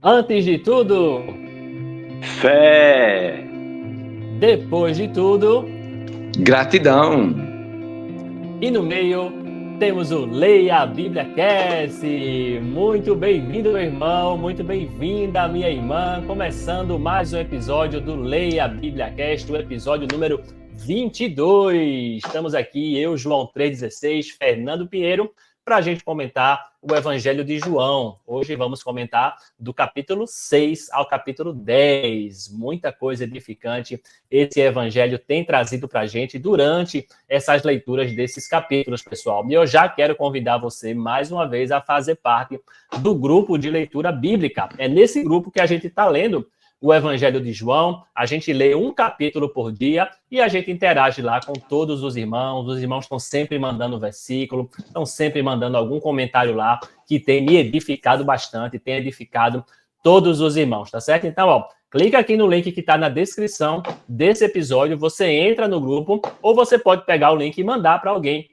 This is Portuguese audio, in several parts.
Antes de tudo, Fé, depois de tudo, gratidão. e no meio temos o Leia a Bíblia Cast. Muito bem-vindo, meu irmão, muito bem-vinda, minha irmã. Começando mais um episódio do Leia a Bíblia Cast, o episódio número 22. Estamos aqui, eu, João 3,16, Fernando Pinheiro, para a gente comentar o Evangelho de João. Hoje vamos comentar do capítulo 6 ao capítulo 10. Muita coisa edificante esse Evangelho tem trazido para a gente durante essas leituras desses capítulos, pessoal. E eu já quero convidar você, mais uma vez, a fazer parte do grupo de leitura bíblica. É nesse grupo que a gente está lendo o Evangelho de João, a gente lê um capítulo por dia e a gente interage lá com todos os irmãos estão sempre mandando versículo, estão sempre mandando algum comentário lá que tem me edificado bastante, tem edificado todos os irmãos, tá certo? Então, ó, clica aqui no link que está na descrição desse episódio, você entra no grupo ou você pode pegar o link e mandar para alguém.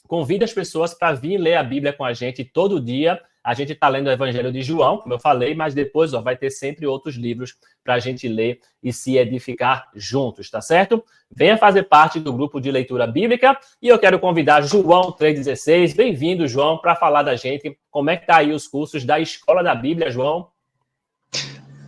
Convida as pessoas para vir ler a Bíblia com a gente todo dia. A gente está lendo o Evangelho de João, como eu falei, mas depois vai ter sempre outros livros para a gente ler e se edificar juntos, tá certo? Venha fazer parte do grupo de leitura bíblica e eu quero convidar João 3,16. Bem-vindo, João, para falar da gente como é que tá aí os cursos da Escola da Bíblia, João.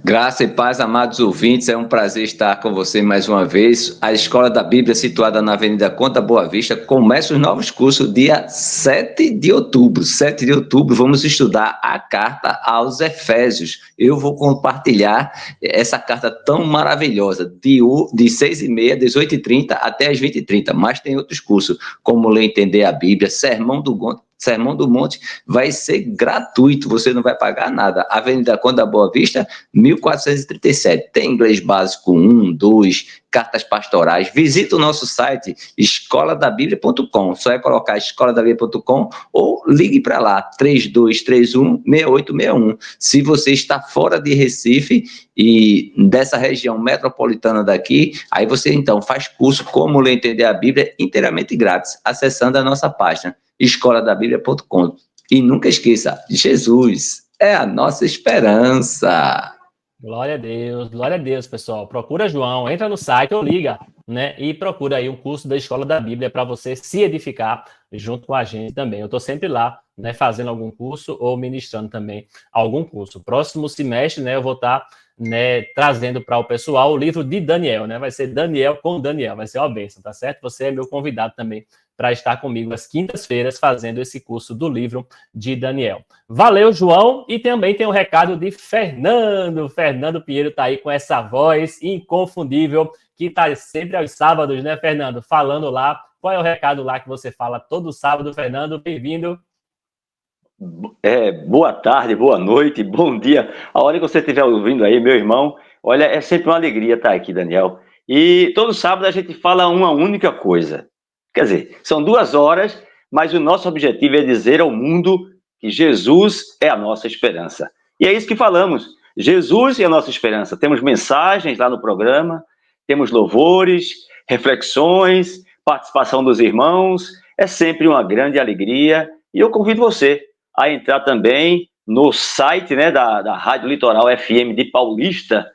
Graça e paz, amados ouvintes, é um prazer estar com você mais uma vez. A Escola da Bíblia, situada na Avenida Conta Boa Vista, começa os novos cursos dia 7 de outubro. 7 de outubro, vamos estudar a carta aos Efésios. Eu vou compartilhar essa carta tão maravilhosa, de 6h30, 18h30 até as 20h30. Mas tem outros cursos, como ler e entender a Bíblia, Sermão do Monte vai ser gratuito, você não vai pagar nada. Avenida Conta Boa Vista, 1437. Tem inglês básico 1, 2, cartas pastorais. Visita o nosso site, escoladabiblia.com. Só é colocar escoladabiblia.com ou ligue para lá, 3231-6861. Se você está fora de Recife e dessa região metropolitana daqui, aí você então faz curso Como Ler e Entender a Bíblia inteiramente grátis, acessando a nossa página escoladabiblia.com. E nunca esqueça, Jesus é a nossa esperança. Glória a Deus, pessoal. Procura João, entra no site ou liga, né? E procura aí um curso da Escola da Bíblia para você se edificar junto com a gente também. Eu estou sempre lá, né, fazendo algum curso ou ministrando também algum curso. Próximo semestre, né, eu vou estar, né, trazendo para o pessoal o livro de Daniel, né? Vai ser Daniel com Daniel, vai ser uma bênção, tá certo? Você é meu convidado também para estar comigo às quintas-feiras fazendo esse curso do livro de Daniel. Valeu, João. E também tem um recado de Fernando. Fernando Pinheiro está aí com essa voz inconfundível, que está sempre aos sábados, né, Fernando? Falando lá. Qual é o recado lá que você fala todo sábado, Fernando? Bem-vindo. Boa tarde, boa noite, bom dia. A hora que você estiver ouvindo aí, meu irmão, olha, é sempre uma alegria estar aqui, Daniel. E todo sábado a gente fala uma única coisa. Quer dizer, são 2 horas, mas o nosso objetivo é dizer ao mundo que Jesus é a nossa esperança. E é isso que falamos. Jesus é a nossa esperança. Temos mensagens lá no programa, temos louvores, reflexões, participação dos irmãos. É sempre uma grande alegria. E eu convido você a entrar também no site, né, da Rádio Litoral FM de Paulista,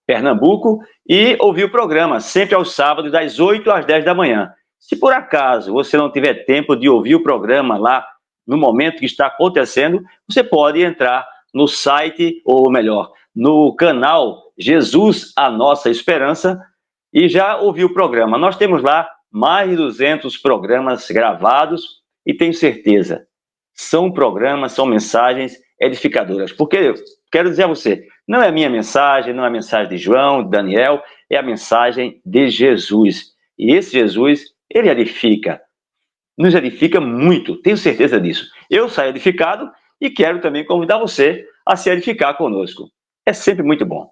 Pernambuco, e ouvir o programa, sempre aos sábados, das 8 às 10 da manhã. Se por acaso você não tiver tempo de ouvir o programa lá no momento que está acontecendo, você pode entrar no site, ou melhor, no canal Jesus, a Nossa Esperança, e já ouvir o programa. Nós temos lá mais de 200 programas gravados e tenho certeza, são programas, são mensagens edificadoras. Porque eu quero dizer a você, não é a minha mensagem, não é a mensagem de João, de Daniel, é a mensagem de Jesus. E esse Jesus, ele edifica, nos edifica muito, tenho certeza disso. Eu saio edificado e quero também convidar você a se edificar conosco. É sempre muito bom.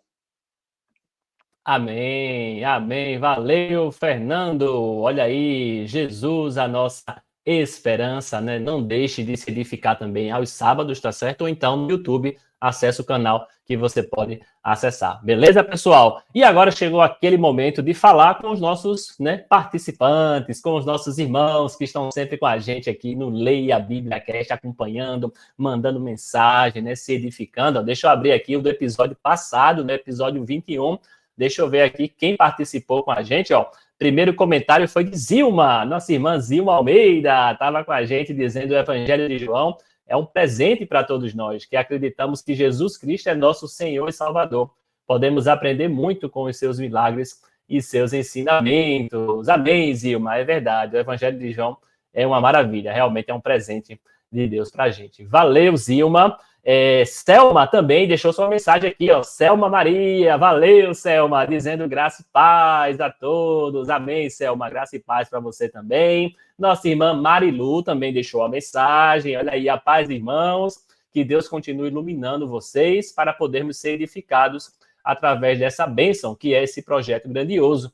Amém, amém. Valeu, Fernando. Olha aí, Jesus, a nossa esperança, né? Não deixe de se edificar também aos sábados, tá certo? Ou então no YouTube, acessa o canal que você pode acessar. Beleza, pessoal? E agora chegou aquele momento de falar com os nossos, né, participantes, com os nossos irmãos que estão sempre com a gente aqui no Leia a Bíblia Cast, acompanhando, mandando mensagem, né, se edificando. Deixa eu abrir aqui o do episódio passado, no episódio 21. Deixa eu ver aqui quem participou com a gente, ó. Primeiro comentário foi de Zilma, nossa irmã Zilma Almeida, estava com a gente dizendo o Evangelho de João é um presente para todos nós, que acreditamos que Jesus Cristo é nosso Senhor e Salvador. Podemos aprender muito com os seus milagres e seus ensinamentos. Amém, Zilma, é verdade. O Evangelho de João é uma maravilha, realmente é um presente de Deus para a gente. Valeu, Zilma. Selma também deixou sua mensagem aqui, ó. Selma Maria, valeu, Selma, dizendo graça e paz a todos. Amém, Selma, graça e paz para você também. Nossa irmã Marilu também deixou a mensagem. Olha aí, a paz, irmãos. Que Deus continue iluminando vocês para podermos ser edificados através dessa bênção que é esse projeto grandioso.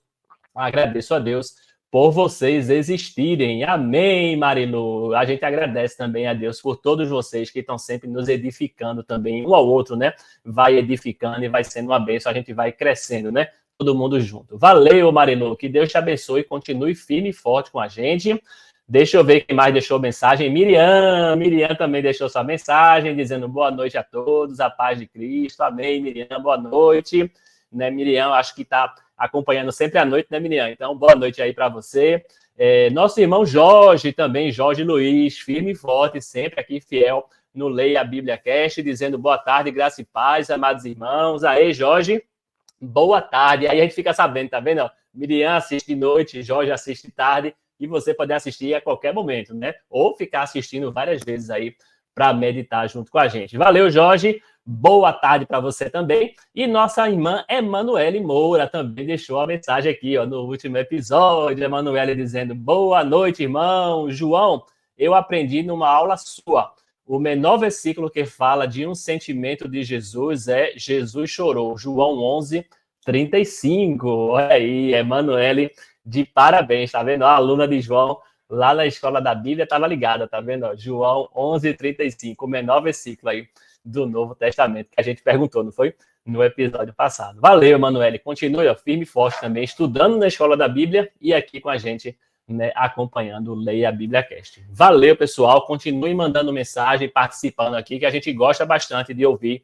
Agradeço a Deus por vocês existirem. Amém, Marilu. A gente agradece também a Deus por todos vocês que estão sempre nos edificando também, um ao outro, né? Vai edificando e vai sendo uma bênção, a gente vai crescendo, né? Todo mundo junto. Valeu, Marilu. Que Deus te abençoe e continue firme e forte com a gente. Deixa eu ver quem mais deixou mensagem. Miriam também deixou sua mensagem, dizendo boa noite a todos, a paz de Cristo. Amém, Miriam, boa noite. Né, Miriam, acho que está acompanhando sempre à noite, né, Miriam? Então, boa noite aí para você. Nosso irmão Jorge também, Jorge Luiz, firme e forte, sempre aqui fiel no Leia a Bíblia Cast, dizendo boa tarde, graça e paz, amados irmãos. Aí, Jorge, boa tarde. Aí a gente fica sabendo, tá vendo? Miriam assiste de noite, Jorge assiste de tarde, e você pode assistir a qualquer momento, né? Ou ficar assistindo várias vezes aí para meditar junto com a gente. Valeu, Jorge. Boa tarde para você também. E nossa irmã Emanuele Moura também deixou a mensagem aqui, ó, no último episódio. Emanuele dizendo, boa noite, irmão. João, eu aprendi numa aula sua. O menor versículo que fala de um sentimento de Jesus é Jesus chorou. João 11, 35. Olha aí, Emanuele, de parabéns, tá vendo? A aluna de João lá na Escola da Bíblia estava ligada, tá vendo? João 11, 35, o menor versículo aí do Novo Testamento, que a gente perguntou, não foi? No episódio passado. Valeu, Emanuele. Continue ó, firme e forte também, estudando na Escola da Bíblia e aqui com a gente, né, acompanhando o Leia a Bíblia Cast. Valeu, pessoal. Continue mandando mensagem, participando aqui, que a gente gosta bastante de ouvir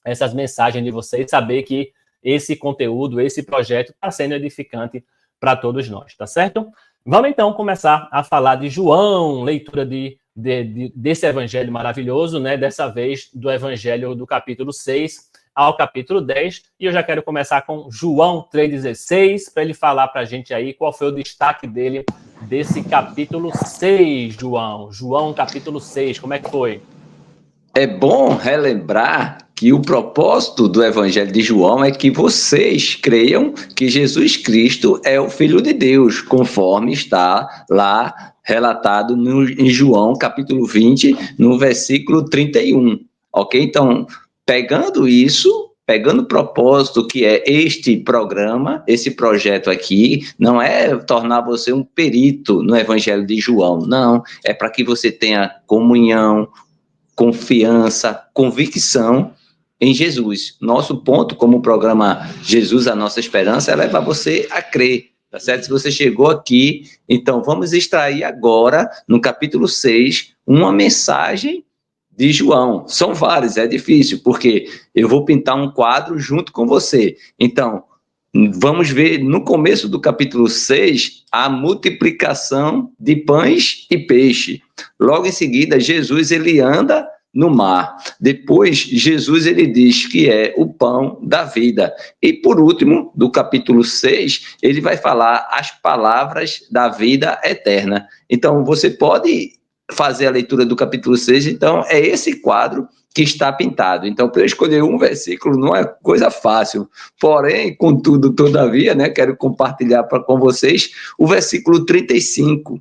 essas mensagens de vocês, saber que esse conteúdo, esse projeto está sendo edificante para todos nós, tá certo? Vamos, então, começar a falar de João, leitura desse evangelho maravilhoso, né? Dessa vez do evangelho do capítulo 6 ao capítulo 10, e eu já quero começar com João 3,16, para ele falar para a gente aí qual foi o destaque dele desse capítulo 6, João. João, capítulo 6, como é que foi? É bom relembrar que o propósito do Evangelho de João é que vocês creiam que Jesus Cristo é o Filho de Deus, conforme está lá relatado em João, capítulo 20, no versículo 31, ok? Então, pegando isso, pegando o propósito que é este programa, esse projeto aqui, não é tornar você um perito no Evangelho de João, não, é para que você tenha comunhão, confiança, convicção em Jesus. Nosso ponto, como o programa Jesus, a Nossa Esperança, é levar você a crer, tá certo? Se você chegou aqui, então vamos extrair agora, no capítulo 6, uma mensagem de João. São vários, é difícil, porque eu vou pintar um quadro junto com você. Então, vamos ver no começo do capítulo 6 a multiplicação de pães e peixe. Logo em seguida, Jesus ele anda no mar. Depois, Jesus ele diz que é o pão da vida. E por último, do capítulo 6, ele vai falar as palavras da vida eterna. Então, você pode fazer a leitura do capítulo 6, então é esse quadro que está pintado. Então, para eu escolher um versículo não é coisa fácil. Porém, contudo, todavia, né, quero compartilhar com vocês o versículo 35,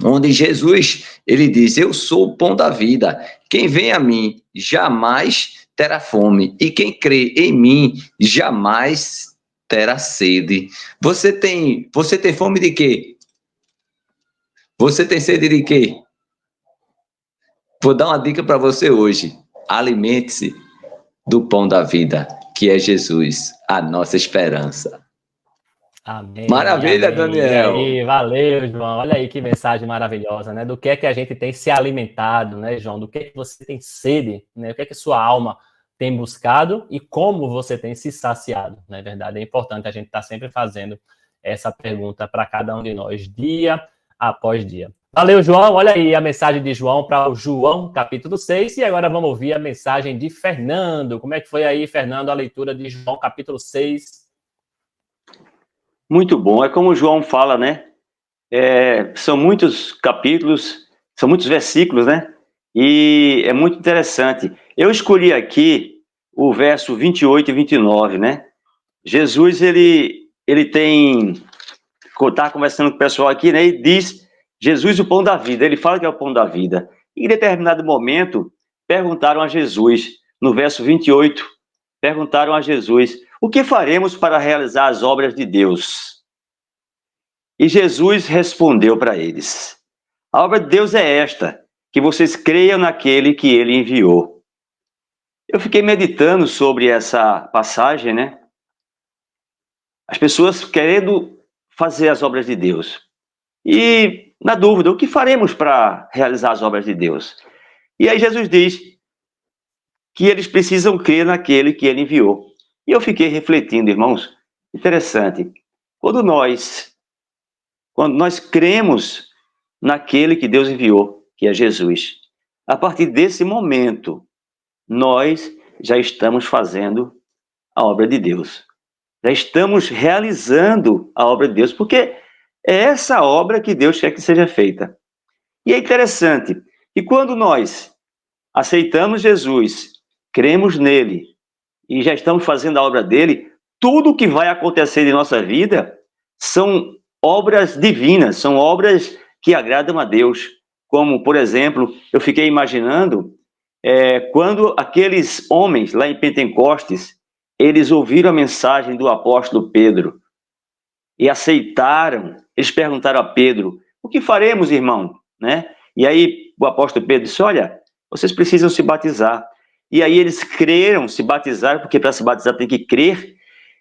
onde Jesus, ele diz, eu sou o pão da vida, quem vem a mim jamais terá fome, e quem crê em mim jamais terá sede. Você tem fome de quê? Você tem sede de quê? Vou dar uma dica para você hoje. alimente-se do pão da vida, que é Jesus, a nossa esperança. Amém, Maravilha, amém. E Daniel. aí, valeu, João. Olha aí que mensagem maravilhosa, né? Do que é que a gente tem se alimentado, né, João? Do que é que você tem sede, né? O que é que sua alma tem buscado e como você tem se saciado, não é verdade? É importante a gente estar sempre fazendo essa pergunta para cada um de nós, dia após dia. Valeu, João. Olha aí a mensagem de João para o João, capítulo 6. E agora vamos ouvir a mensagem de Fernando. Como é que foi aí, Fernando, a leitura de João, capítulo 6? Muito bom. É como o João fala, né? São muitos capítulos, são muitos versículos, né? E é muito interessante. Eu escolhi aqui o verso 28 e 29, né? Jesus, ele tem... Está conversando com o pessoal aqui, né? E diz, Jesus, o pão da vida. Ele fala que é o pão da vida. E em determinado momento, perguntaram a Jesus, no verso 28, perguntaram a Jesus, o que faremos para realizar as obras de Deus? E Jesus respondeu para eles, a obra de Deus é esta, que vocês creiam naquele que ele enviou. Eu fiquei meditando sobre essa passagem, né? As pessoas querendo fazer as obras de Deus. E, na dúvida, o que faremos para realizar as obras de Deus? E aí Jesus diz que eles precisam crer naquele que ele enviou. E eu fiquei refletindo, irmãos, interessante. Quando nós cremos naquele que Deus enviou, que é Jesus, a partir desse momento, nós já estamos fazendo a obra de Deus. Já estamos realizando a obra de Deus, porque é essa obra que Deus quer que seja feita. E é interessante que quando nós aceitamos Jesus, cremos nele e já estamos fazendo a obra dele, tudo o que vai acontecer em nossa vida são obras divinas, são obras que agradam a Deus. Como, por exemplo, eu fiquei imaginando quando aqueles homens lá em Pentecostes, eles ouviram a mensagem do apóstolo Pedro e aceitaram, eles perguntaram a Pedro, o que faremos, irmão? Né? E aí o apóstolo Pedro disse, olha, vocês precisam se batizar. E aí eles creram, se batizaram, porque para se batizar tem que crer.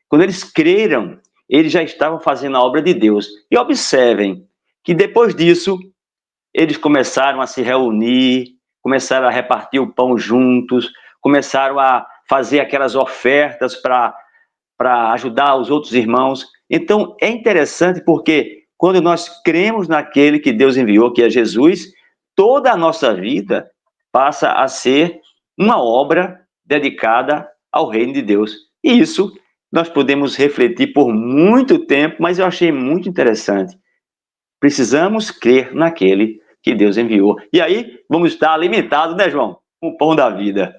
Quando eles creram, eles já estavam fazendo a obra de Deus. E observem que depois disso, eles começaram a se reunir, começaram a repartir o pão juntos, começaram a fazer aquelas ofertas para ajudar os outros irmãos. Então, é interessante porque quando nós cremos naquele que Deus enviou, que é Jesus, toda a nossa vida passa a ser uma obra dedicada ao reino de Deus. E isso nós podemos refletir por muito tempo, mas eu achei muito interessante. Precisamos crer naquele que Deus enviou. E aí, vamos estar alimentados, né, João? Com o pão da vida.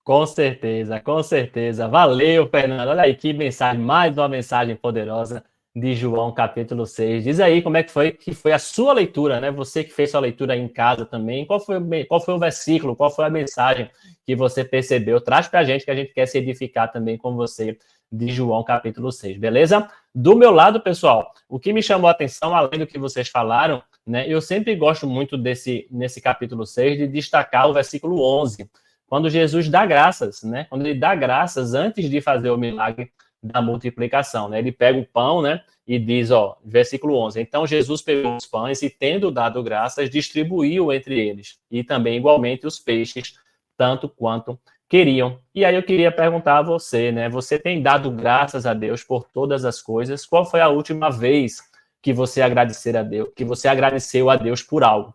Com certeza, com certeza. Valeu, Fernando. Olha aí que mensagem, mais uma mensagem poderosa de João, capítulo 6. Diz aí como é que foi a sua leitura, né? Você que fez sua leitura aí em casa também. Qual foi o versículo, qual foi a mensagem que você percebeu? Traz para a gente que a gente quer se edificar também com você de João, capítulo 6, beleza? Do meu lado, pessoal, o que me chamou a atenção, além do que vocês falaram, né? Eu sempre gosto muito nesse capítulo 6 de destacar o versículo 11, quando Jesus dá graças, né? Quando ele dá graças antes de fazer o milagre da multiplicação, né? Ele pega o pão, né? E diz, ó, versículo 11, então Jesus pegou os pães e, tendo dado graças, distribuiu entre eles, e também igualmente os peixes, tanto quanto queriam. E aí eu queria perguntar a você, né? Você tem dado graças a Deus por todas as coisas? Qual foi a última vez que você agradeceu a Deus por algo?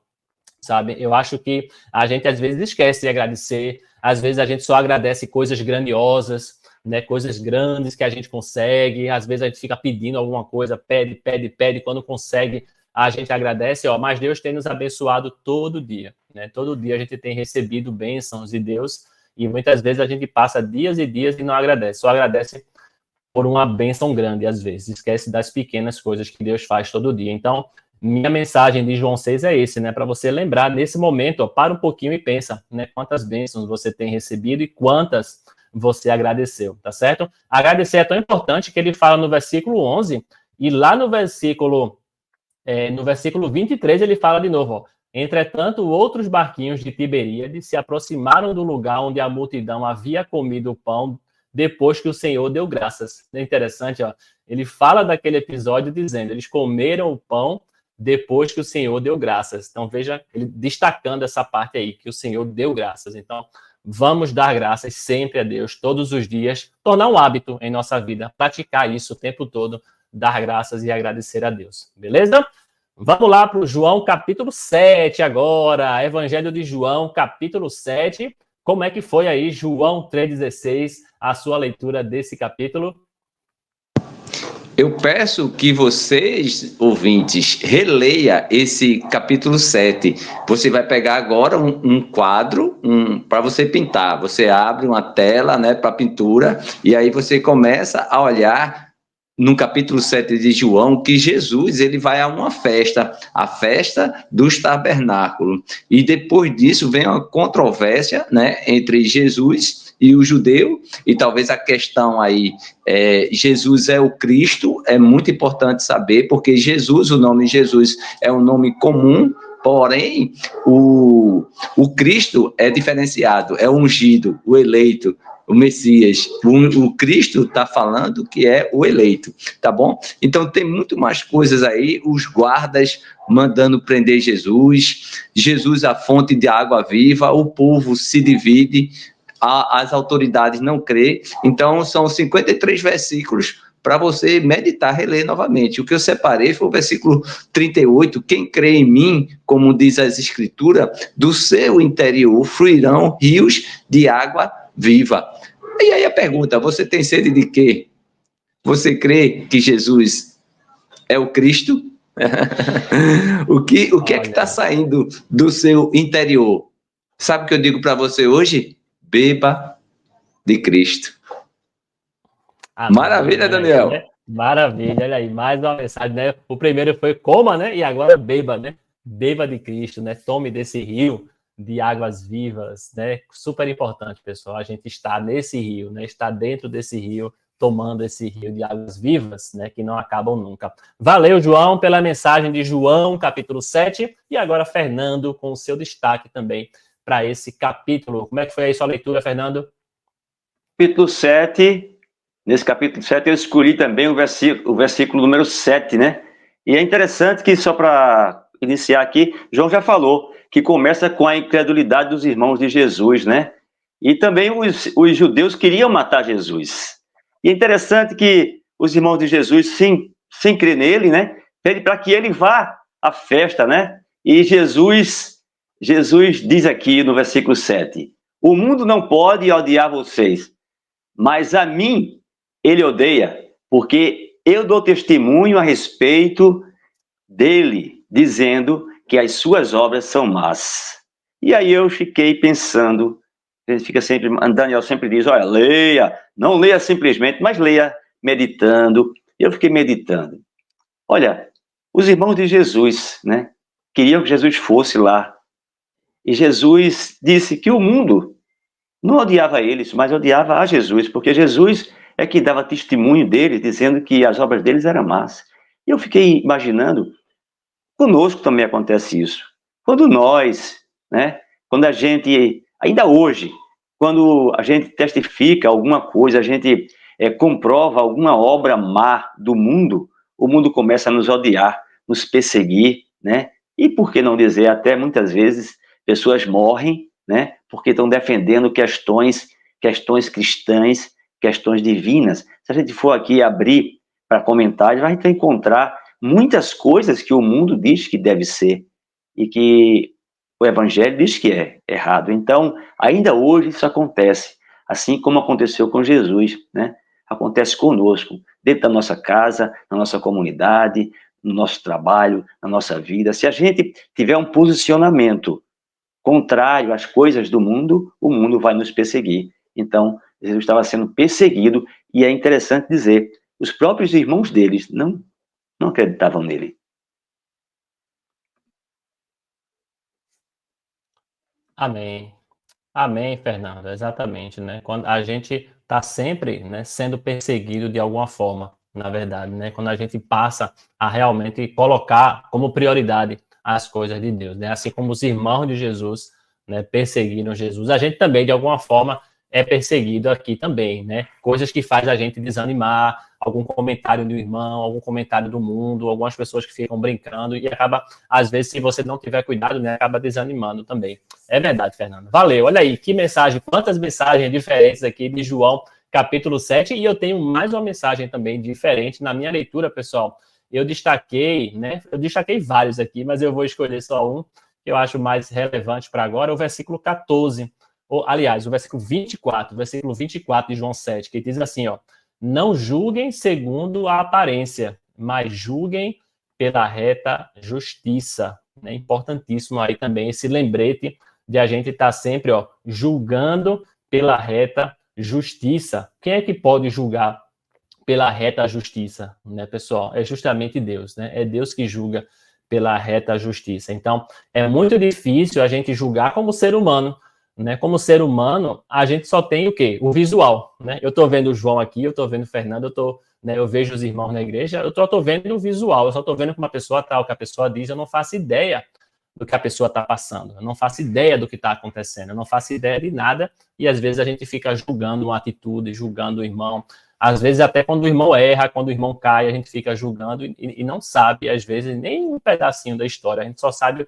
Sabe? Eu acho que a gente às vezes esquece de agradecer, às vezes a gente só agradece coisas grandiosas, né? Coisas grandes que a gente consegue, às vezes a gente fica pedindo alguma coisa, pede, quando consegue, a gente agradece, ó, mas Deus tem nos abençoado todo dia, né? Todo dia a gente tem recebido bênçãos de Deus e muitas vezes a gente passa dias e dias e não agradece, só agradece por uma bênção grande às vezes, esquece das pequenas coisas que Deus faz todo dia. Então, minha mensagem de João 6 é esse, né? Para você lembrar, nesse momento, ó, para um pouquinho e pensa, né? Quantas bênçãos você tem recebido e quantas você agradeceu, tá certo? Agradecer é tão importante que ele fala no versículo 11 e lá no versículo 23 ele fala de novo, ó, Entretanto, outros barquinhos de Tiberíades se aproximaram do lugar onde a multidão havia comido o pão depois que o Senhor deu graças. É interessante, ó. Ele fala daquele episódio dizendo, eles comeram o pão depois que o Senhor deu graças. Então, veja, ele destacando essa parte aí, que o Senhor deu graças. Então, vamos dar graças sempre a Deus, todos os dias, tornar um hábito em nossa vida, praticar isso o tempo todo, dar graças e agradecer a Deus. Beleza? Vamos lá para o João capítulo 7 agora, Evangelho de João capítulo 7. Como é que foi aí, João 3,16, a sua leitura desse capítulo? Eu peço que vocês, ouvintes, releia esse capítulo 7. Você vai pegar agora um quadro para você pintar. Você abre uma tela, né, para pintura, e aí você começa a olhar no capítulo 7 de João que Jesus ele vai a uma festa, a festa dos tabernáculos. E depois disso vem uma controvérsia, né, entre Jesus e o judeu, e talvez a questão aí, Jesus é o Cristo, é muito importante saber, porque Jesus, o nome Jesus é um nome comum, porém, o Cristo é diferenciado, é ungido, o eleito, o Messias. O Cristo está falando que é o eleito, tá bom? Então tem muito mais coisas aí, os guardas mandando prender Jesus, Jesus a fonte de água viva, o povo se divide, as autoridades não crêem. Então são 53 versículos para você meditar, reler novamente. O que eu separei foi o versículo 38, quem crê em mim, como diz as escrituras, do seu interior fluirão rios de água viva. E aí a pergunta, você tem sede de quê? Você crê que Jesus é o Cristo? o que é que está saindo do seu interior? Sabe o que eu digo para você hoje? Beba de Cristo. Amém. Maravilha, Daniel. Aí, né? Maravilha, olha aí, mais uma mensagem, né? O primeiro foi coma, né? E agora beba, né? Beba de Cristo, né? Tome desse rio de águas vivas, né? Super importante, pessoal, a gente está nesse rio, né? Está dentro desse rio, tomando esse rio de águas vivas, né? Que não acabam nunca. Valeu, João, pela mensagem de João, capítulo 7, e agora Fernando, com o seu destaque também para esse capítulo. Como é que foi aí sua leitura, Fernando? Capítulo 7, nesse capítulo 7 eu escolhi também o versículo número 7, né? E é interessante que, só para iniciar aqui, João já falou que começa com a incredulidade dos irmãos de Jesus, né? E também os judeus queriam matar Jesus. E é interessante que os irmãos de Jesus, sem crer nele, né? Pedem para que ele vá à festa, né? E Jesus diz aqui no versículo 7, o mundo não pode odiar vocês, mas a mim ele odeia, porque eu dou testemunho a respeito dele, dizendo que as suas obras são más. E aí eu fiquei pensando, a gente fica sempre, Daniel sempre diz, olha, leia, não leia simplesmente, mas leia meditando. Eu fiquei meditando. Olha, os irmãos de Jesus, né, queriam que Jesus fosse lá. E Jesus disse que o mundo não odiava eles, mas odiava a Jesus, porque Jesus é que dava testemunho deles, dizendo que as obras deles eram más. E eu fiquei imaginando, conosco também acontece isso. Quando nós, né, quando a gente, ainda hoje, quando a gente testifica alguma coisa, a gente comprova alguma obra má do mundo, o mundo começa a nos odiar, nos perseguir, né? E por que não dizer, até muitas vezes, pessoas morrem, né, porque estão defendendo questões cristãs, questões divinas. Se a gente for aqui abrir para comentários, a gente vai encontrar muitas coisas que o mundo diz que deve ser e que o evangelho diz que é errado. Então, ainda hoje isso acontece, assim como aconteceu com Jesus, né? Acontece conosco, dentro da nossa casa, na nossa comunidade, no nosso trabalho, na nossa vida. Se a gente tiver um posicionamento contrário às coisas do mundo, o mundo vai nos perseguir. Então, Jesus estava sendo perseguido, e é interessante dizer, os próprios irmãos deles não acreditavam nele. Amém. Amém, Fernando, exatamente, né? Quando a gente está sempre, né, sendo perseguido de alguma forma, na verdade, né? Quando a gente passa a realmente colocar como prioridade as coisas de Deus, né? Assim como os irmãos de Jesus, né, perseguiram Jesus, a gente também, de alguma forma, é perseguido aqui também, né? Coisas que faz a gente desanimar, algum comentário do irmão, algum comentário do mundo, algumas pessoas que ficam brincando e acaba, às vezes, se você não tiver cuidado, né, acaba desanimando também. É verdade, Fernando. Valeu, olha aí, que mensagem, quantas mensagens diferentes aqui de João, capítulo 7, e eu tenho mais uma mensagem também diferente na minha leitura, pessoal. Eu destaquei, né? Eu destaquei vários aqui, mas eu vou escolher só um que eu acho mais relevante para agora, o versículo 14. Aliás, o versículo 24 de João 7, que diz assim, ó: não julguem segundo a aparência, mas julguem pela reta justiça. É importantíssimo aí também esse lembrete de a gente estar sempre, ó, julgando pela reta justiça. Quem é que pode julgar pela reta justiça, né, pessoal? É justamente Deus, né? É Deus que julga pela reta justiça. Então, é muito difícil a gente julgar como ser humano, né? Como ser humano, a gente só tem o quê? O visual, né? Eu estou vendo o João aqui, eu estou vendo o Fernando, eu vejo os irmãos na igreja, eu estou vendo o visual, eu só estou vendo como a pessoa está, o que a pessoa diz, eu não faço ideia do que a pessoa está passando, eu não faço ideia do que está acontecendo, eu não faço ideia de nada, e às vezes a gente fica julgando uma atitude, julgando o irmão, às vezes até quando o irmão erra, quando o irmão cai, a gente fica julgando e não sabe, às vezes, nem um pedacinho da história, a gente só sabe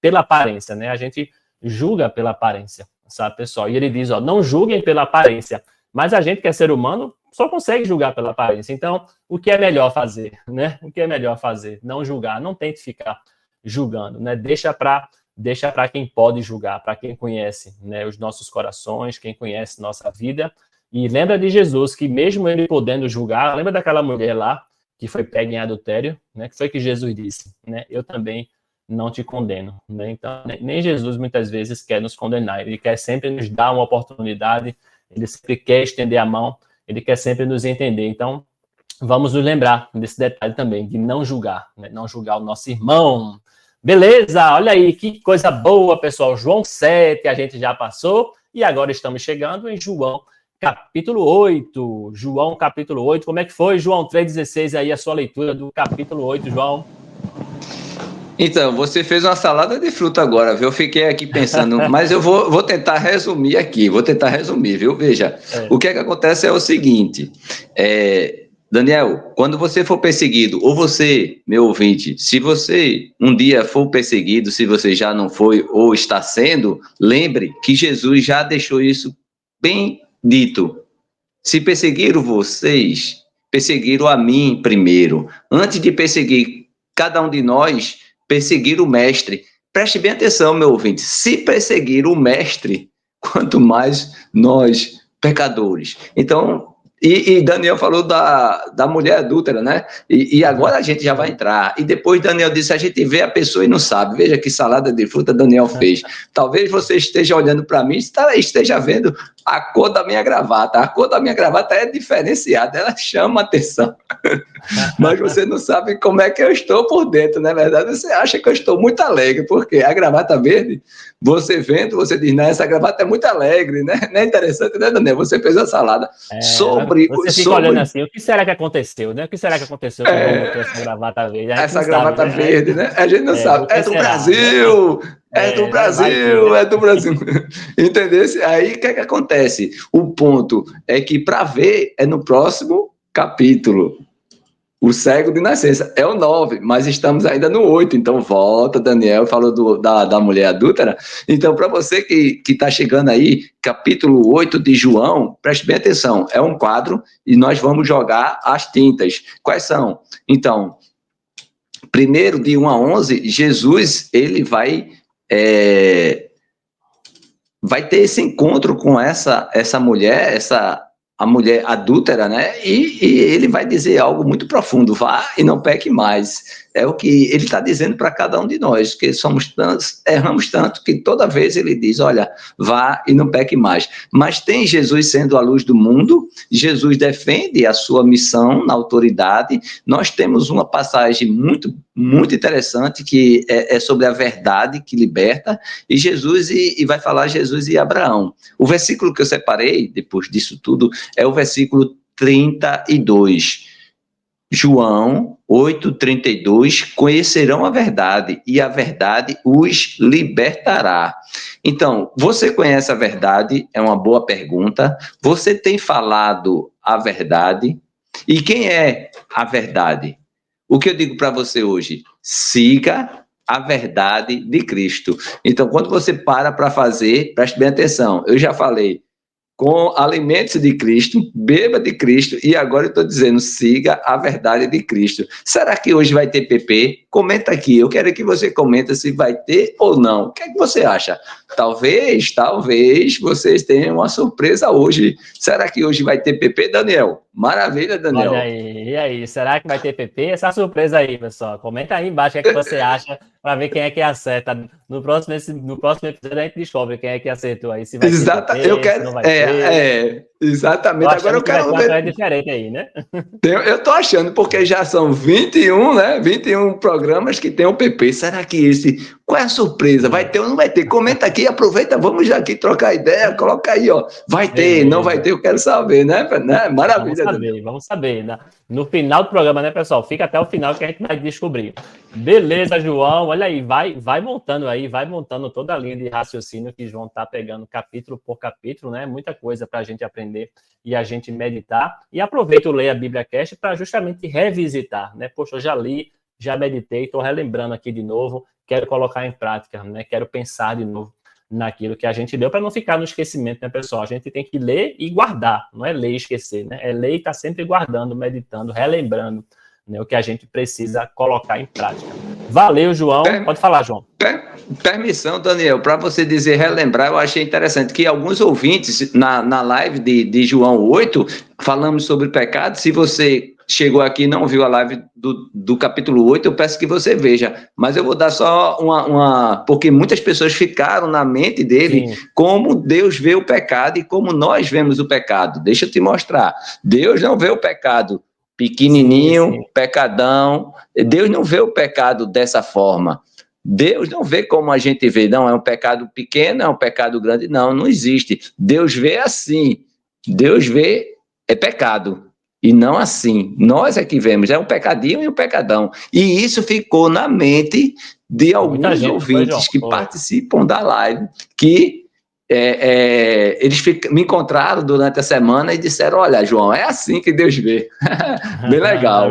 pela aparência, né? A gente julga pela aparência, sabe, pessoal? E ele diz, ó, não julguem pela aparência, mas a gente que é ser humano só consegue julgar pela aparência. Então, o que é melhor fazer, né? O que é melhor fazer? Não julgar, não tente ficar julgando, né? Deixa para quem pode julgar, para quem conhece, né, os nossos corações, quem conhece nossa vida. E lembra de Jesus, que mesmo ele podendo julgar, lembra daquela mulher lá, que foi pega em adultério, né? Que foi que Jesus disse, né? Eu também não te condeno, né? Então, nem Jesus muitas vezes quer nos condenar, ele quer sempre nos dar uma oportunidade, ele sempre quer estender a mão, ele quer sempre nos entender. Então, vamos nos lembrar desse detalhe também, de não julgar, né? Não julgar o nosso irmão. Beleza? Olha aí, que coisa boa, pessoal. João 7, a gente já passou, e agora estamos chegando em João capítulo 8. João capítulo 8, como é que foi, João 3,16 aí, a sua leitura do capítulo 8, João? Então, você fez uma salada de fruta agora, viu? Eu fiquei aqui pensando, mas eu vou tentar resumir aqui, viu? Veja, o que é que acontece é o seguinte, Daniel, quando você for perseguido, ou você, meu ouvinte, se você um dia for perseguido, se você já não foi ou está sendo, lembre que Jesus já deixou isso bem dito. Se perseguiram vocês, perseguiram a mim primeiro. Antes de perseguir cada um de nós, perseguir o mestre. Preste bem atenção, meu ouvinte. Se perseguir o mestre, quanto mais nós, pecadores. Então, e Daniel falou da mulher adúltera, né? E agora a gente já vai entrar. E depois Daniel disse, a gente vê a pessoa e não sabe. Veja que salada de fruta Daniel fez. Talvez você esteja olhando para mim e esteja vendo a cor da minha gravata. A cor da minha gravata é diferenciada, ela chama atenção. Mas você não sabe como é que eu estou por dentro, não é verdade? Você acha que eu estou muito alegre, porque a gravata verde, você vendo, você diz, não, essa gravata é muito alegre, né? Não é interessante, né, Daniel? Você fez a salada Você fica olhando assim, o que será que aconteceu, né? O que será que aconteceu que ele botou essa gravata verde? Essa gravata verde, né? A gente não sabe. É do Brasil! É do Brasil, é do Brasil. Entendeu? Aí o que é que acontece? O ponto é que para ver é no próximo capítulo. O cego de nascença é o 9, mas estamos ainda no 8. Então volta, Daniel falou da mulher adúltera. Então, para você que está chegando aí, capítulo 8 de João, preste bem atenção, é um quadro e nós vamos jogar as tintas. Quais são? Então, primeiro, de 1 a 11, Jesus ele vai ter esse encontro com essa mulher, a mulher adúltera, né? E ele vai dizer algo muito profundo: vá e não peque mais. É o que ele está dizendo para cada um de nós, que erramos tanto que toda vez ele diz: olha, vá e não peque mais. Mas tem Jesus sendo a luz do mundo, Jesus defende a sua missão na autoridade. Nós temos uma passagem muito, muito interessante que é sobre a verdade que liberta, e Jesus, e vai falar Jesus e Abraão. O versículo que eu separei, depois disso tudo, é o versículo 32. João 8,32, conhecerão a verdade e a verdade os libertará. Então, você conhece a verdade? É uma boa pergunta. Você tem falado a verdade? E quem é a verdade? O que eu digo para você hoje? Siga a verdade de Cristo. Então, quando você para fazer, preste bem atenção. Eu já falei, alimente-se de Cristo, beba de Cristo, e agora eu estou dizendo, siga a verdade de Cristo. Será que hoje vai ter PP? Comenta aqui, eu quero que você comenta se vai ter ou não. O que é que você acha? Talvez vocês tenham uma surpresa hoje. Será que hoje vai ter PP, Daniel? Maravilha, Daniel. Olha aí, e aí, será que vai ter PP? Essa surpresa aí, pessoal. Comenta aí embaixo o que é que você acha, para ver quem é que acerta. No próximo episódio a gente descobre quem é que acertou aí, se vai ter PP, Eu quero, se não vai ter. exatamente. Agora eu Que vai ter quero uma ver. coisa diferente aí, né? Eu tô achando, porque já são 21, né? 21 programas que tem o PP. Será que esse. Qual é a surpresa? Vai ter ou não vai ter? Comenta aqui, aproveita, vamos já aqui trocar ideia, coloca aí, ó. Vai ter, não vai ter, eu quero saber, né? Maravilha, Daniel. Vamos saber. No final do programa, né, pessoal? Fica até o final que a gente vai descobrir. Beleza, João. Olha aí, vai montando toda a linha de raciocínio que João tá pegando capítulo por capítulo, né? Muita coisa para a gente aprender e a gente meditar. E aproveito o Leia Bíblia Cast para justamente revisitar, né? Poxa, eu já li, já meditei, estou relembrando aqui de novo, quero colocar em prática, né? Quero pensar de novo naquilo que a gente leu para não ficar no esquecimento, né, pessoal? A gente tem que ler e guardar, não é ler e esquecer, né? É ler e estar sempre guardando, meditando, relembrando, né, o que a gente precisa colocar em prática. Valeu, João. Pode falar, João. Permissão, Daniel, para você dizer relembrar, eu achei interessante que alguns ouvintes na live de João 8, falamos sobre pecado. Se você chegou aqui e não viu a live do capítulo 8, eu peço que você veja. Mas eu vou dar só porque muitas pessoas ficaram na mente dele como Deus vê o pecado e como nós vemos o pecado. Deixa eu te mostrar. Deus não vê o pecado pequenininho, pecadão. Deus não vê o pecado dessa forma. Deus não vê como a gente vê, não, é um pecado pequeno, é um pecado grande, não existe. Deus vê assim, Deus vê é pecado, e não assim. Nós é que vemos, é um pecadinho e um pecadão. E isso ficou na mente de alguns ouvintes que participam da live, que eles me encontraram durante a semana e disseram, olha, João, é assim que Deus vê. Bem legal.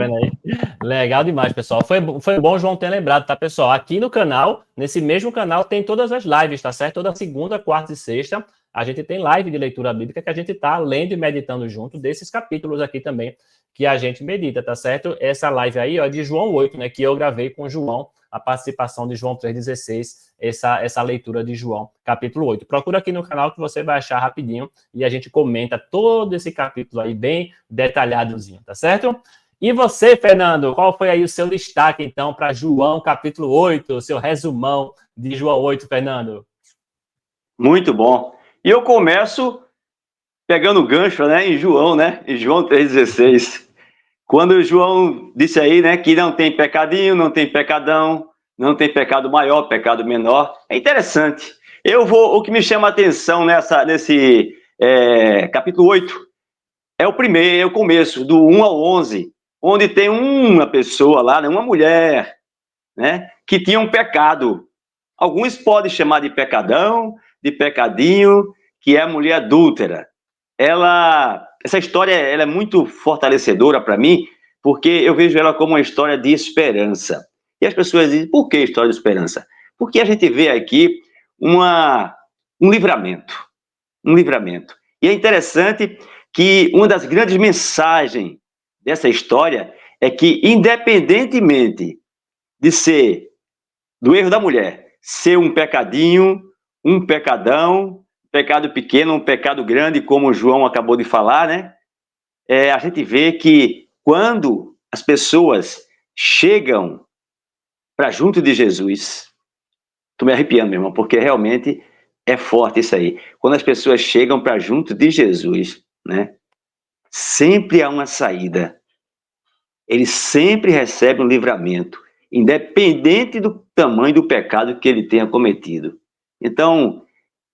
Legal demais, pessoal. Foi bom o João ter lembrado, tá, pessoal? Aqui no canal, nesse mesmo canal, tem todas as lives, tá certo? Toda segunda, quarta e sexta, a gente tem live de leitura bíblica que a gente tá lendo e meditando junto desses capítulos aqui também que a gente medita, tá certo? Essa live aí, ó, é de João 8, né, que eu gravei com o João, a participação de João 3,16, essa leitura de João, capítulo 8. Procura aqui no canal que você vai achar rapidinho e a gente comenta todo esse capítulo aí bem detalhadozinho, tá certo? E você, Fernando, qual foi aí o seu destaque, então, para João, capítulo 8, o seu resumão de João 8, Fernando? Muito bom. E eu começo pegando o gancho, né, em João 3,16. Quando o João disse aí, né, que não tem pecadinho, não tem pecadão, não tem pecado maior, pecado menor. É interessante. O que me chama a atenção nesse capítulo 8 é o começo, do 1 ao 11, onde tem uma pessoa lá, né, uma mulher, né, que tinha um pecado. Alguns podem chamar de pecadão, de pecadinho, que é a mulher adúltera. Essa história ela é muito fortalecedora para mim, porque eu vejo ela como uma história de esperança. E as pessoas dizem, por que história de esperança? Porque a gente vê aqui um livramento. Um livramento. E é interessante que uma das grandes mensagens dessa história é que, independentemente de ser do erro da mulher, ser um pecadinho, um pecadão, pecado pequeno, um pecado grande, como o João acabou de falar, né? A gente vê que quando as pessoas chegam para junto de Jesus, tô me arrepiando, meu irmão, porque realmente é forte isso aí. Quando as pessoas chegam para junto de Jesus, né? Sempre há uma saída. Ele sempre recebe um livramento, independente do tamanho do pecado que ele tenha cometido. Então,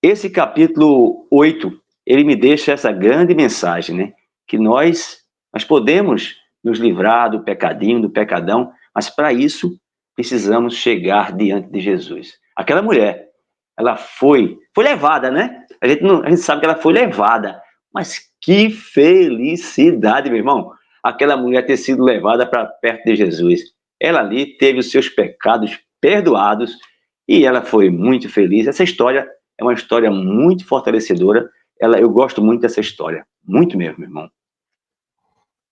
esse capítulo 8, ele me deixa essa grande mensagem, né? Que nós podemos nos livrar do pecadinho, do pecadão, mas para isso precisamos chegar diante de Jesus. Aquela mulher, ela foi levada, né? A gente sabe que ela foi levada, mas que felicidade, meu irmão, aquela mulher ter sido levada para perto de Jesus. Ela ali teve os seus pecados perdoados e ela foi muito feliz. Essa história é uma história muito fortalecedora. Eu gosto muito dessa história, muito mesmo, meu irmão.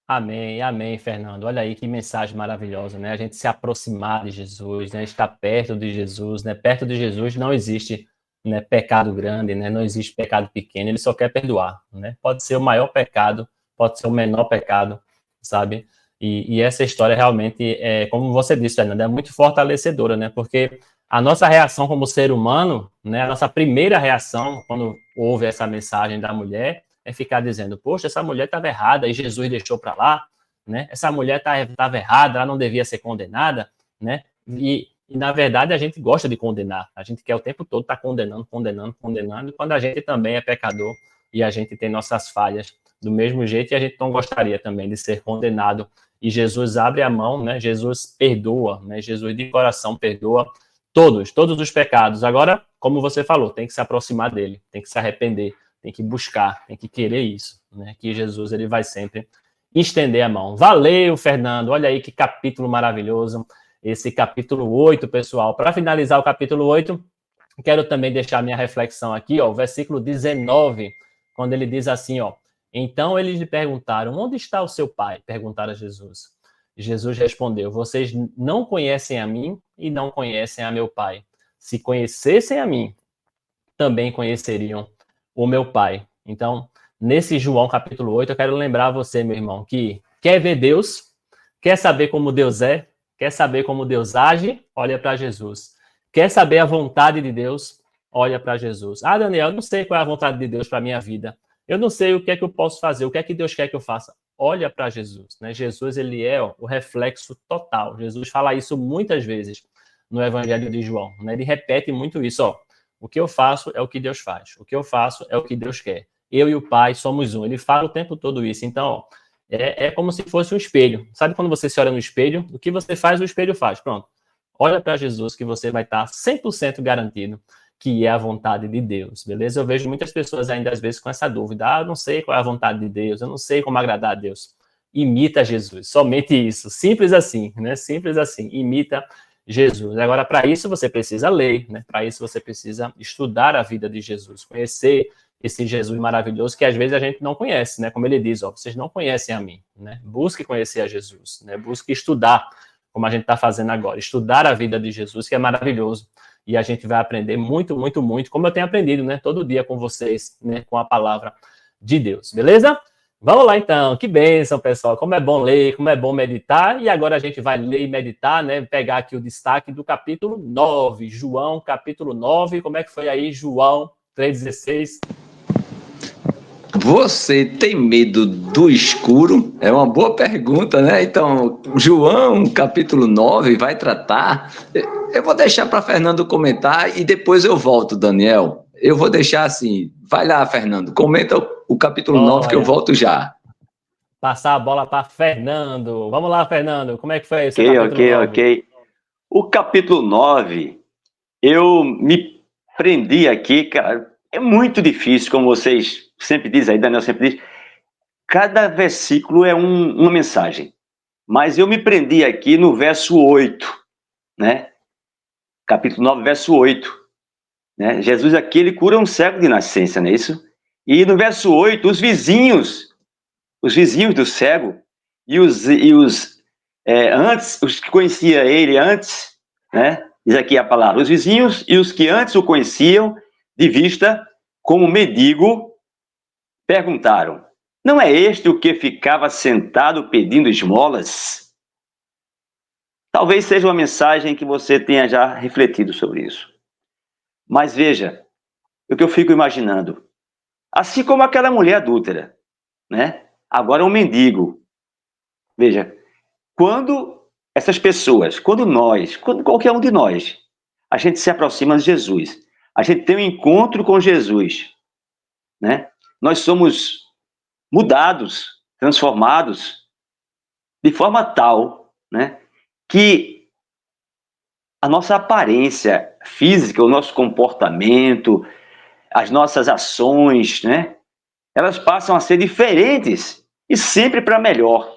Amém, amém, Fernando. Olha aí que mensagem maravilhosa, né? A gente se aproximar de Jesus, né? Estar perto de Jesus, né? Perto de Jesus não existe, né, pecado grande, né? Não existe pecado pequeno, ele só quer perdoar, né? Pode ser o maior pecado, pode ser o menor pecado, sabe? E essa história realmente, como você disse, Fernando, é muito fortalecedora, né? Porque a nossa reação como ser humano, né? A nossa primeira reação quando houve essa mensagem da mulher é ficar dizendo, poxa, essa mulher estava errada e Jesus deixou para lá, né? Essa mulher estava errada, ela não devia ser condenada, né? E, na verdade, a gente gosta de condenar. A gente quer o tempo todo estar condenando, e quando a gente também é pecador e a gente tem nossas falhas do mesmo jeito e a gente não gostaria também de ser condenado. E Jesus abre a mão, né? Jesus perdoa, né? Jesus de coração perdoa todos os pecados. Agora, como você falou, tem que se aproximar dele, tem que se arrepender, tem que buscar, tem que querer isso, né? Que Jesus ele vai sempre estender a mão. Valeu, Fernando. Olha aí que capítulo maravilhoso. Esse capítulo 8, pessoal. Para finalizar o capítulo 8, quero também deixar minha reflexão aqui, ó, o versículo 19, quando ele diz assim, ó: então eles lhe perguntaram: onde está o seu pai? Perguntaram a Jesus. Jesus respondeu: vocês não conhecem a mim e não conhecem a meu pai. Se conhecessem a mim, também conheceriam o meu pai. Então, nesse João capítulo 8, eu quero lembrar você, meu irmão, que quer ver Deus, quer saber como Deus é, quer saber como Deus age, olha para Jesus. Quer saber a vontade de Deus, olha para Jesus. Ah, Daniel, eu não sei qual é a vontade de Deus para a minha vida. Eu não sei o que é que eu posso fazer, o que é que Deus quer que eu faça. Olha para Jesus, né? Jesus, ele é o reflexo total. Jesus fala isso muitas vezes no Evangelho de João, né? Ele repete muito isso, ó. O que eu faço é o que Deus faz. O que eu faço é o que Deus quer. Eu e o Pai somos um. Ele fala o tempo todo isso. Então, ó, é como se fosse um espelho. Sabe quando você se olha no espelho? O que você faz, o espelho faz. Pronto. Olha para Jesus que você vai estar 100% garantido que é a vontade de Deus, beleza? Eu vejo muitas pessoas ainda, às vezes, com essa dúvida. Ah, eu não sei qual é a vontade de Deus, eu não sei como agradar a Deus. Imita Jesus, somente isso. Simples assim, né? Simples assim. Imita Jesus. Agora, para isso, você precisa ler, né? Para isso, você precisa estudar a vida de Jesus, conhecer esse Jesus maravilhoso que, às vezes, a gente não conhece, né? Como ele diz, ó, vocês não conhecem a mim, né? Busque conhecer a Jesus, né? Busque estudar, como a gente está fazendo agora. Estudar a vida de Jesus, que é maravilhoso. E a gente vai aprender muito, muito, muito, como eu tenho aprendido, né? Todo dia com vocês, né? Com a palavra de Deus, beleza? Vamos lá, então. Que bênção, pessoal. Como é bom ler, como é bom meditar. E agora a gente vai ler e meditar, né? Pegar aqui o destaque do capítulo 9. João, capítulo 9. Como é que foi aí, João 3,16? Você tem medo do escuro? É uma boa pergunta, né? Então, João, capítulo 9, vai tratar. Eu vou deixar para Fernando comentar e depois eu volto, Daniel. Eu vou deixar assim. Vai lá, Fernando, comenta o capítulo 9 que eu volto já. Passar a bola para Fernando. Vamos lá, Fernando. Como é que foi esse capítulo 9? Ok. O capítulo 9, eu me prendi aqui, cara. É muito difícil, como vocês sempre dizem aí, Daniel sempre diz. Cada versículo é uma mensagem. Mas eu me prendi aqui no verso 8, né? Capítulo 9, verso 8. Né? Jesus aqui, ele cura um cego de nascença, não é isso? E no verso 8, os vizinhos do cego antes, os que conheciam ele antes, né? Diz aqui a palavra, os vizinhos e os que antes o conheciam de vista como mendigo, perguntaram: não é este o que ficava sentado pedindo esmolas? Talvez seja uma mensagem que você tenha já refletido sobre isso. Mas veja, o que eu fico imaginando. Assim como aquela mulher adúltera, né? Agora um mendigo. Veja, quando essas pessoas, quando qualquer um de nós, a gente se aproxima de Jesus, a gente tem um encontro com Jesus, né? Nós somos mudados, transformados, de forma tal, né, que a nossa aparência física, o nosso comportamento, as nossas ações, né, elas passam a ser diferentes e sempre para melhor.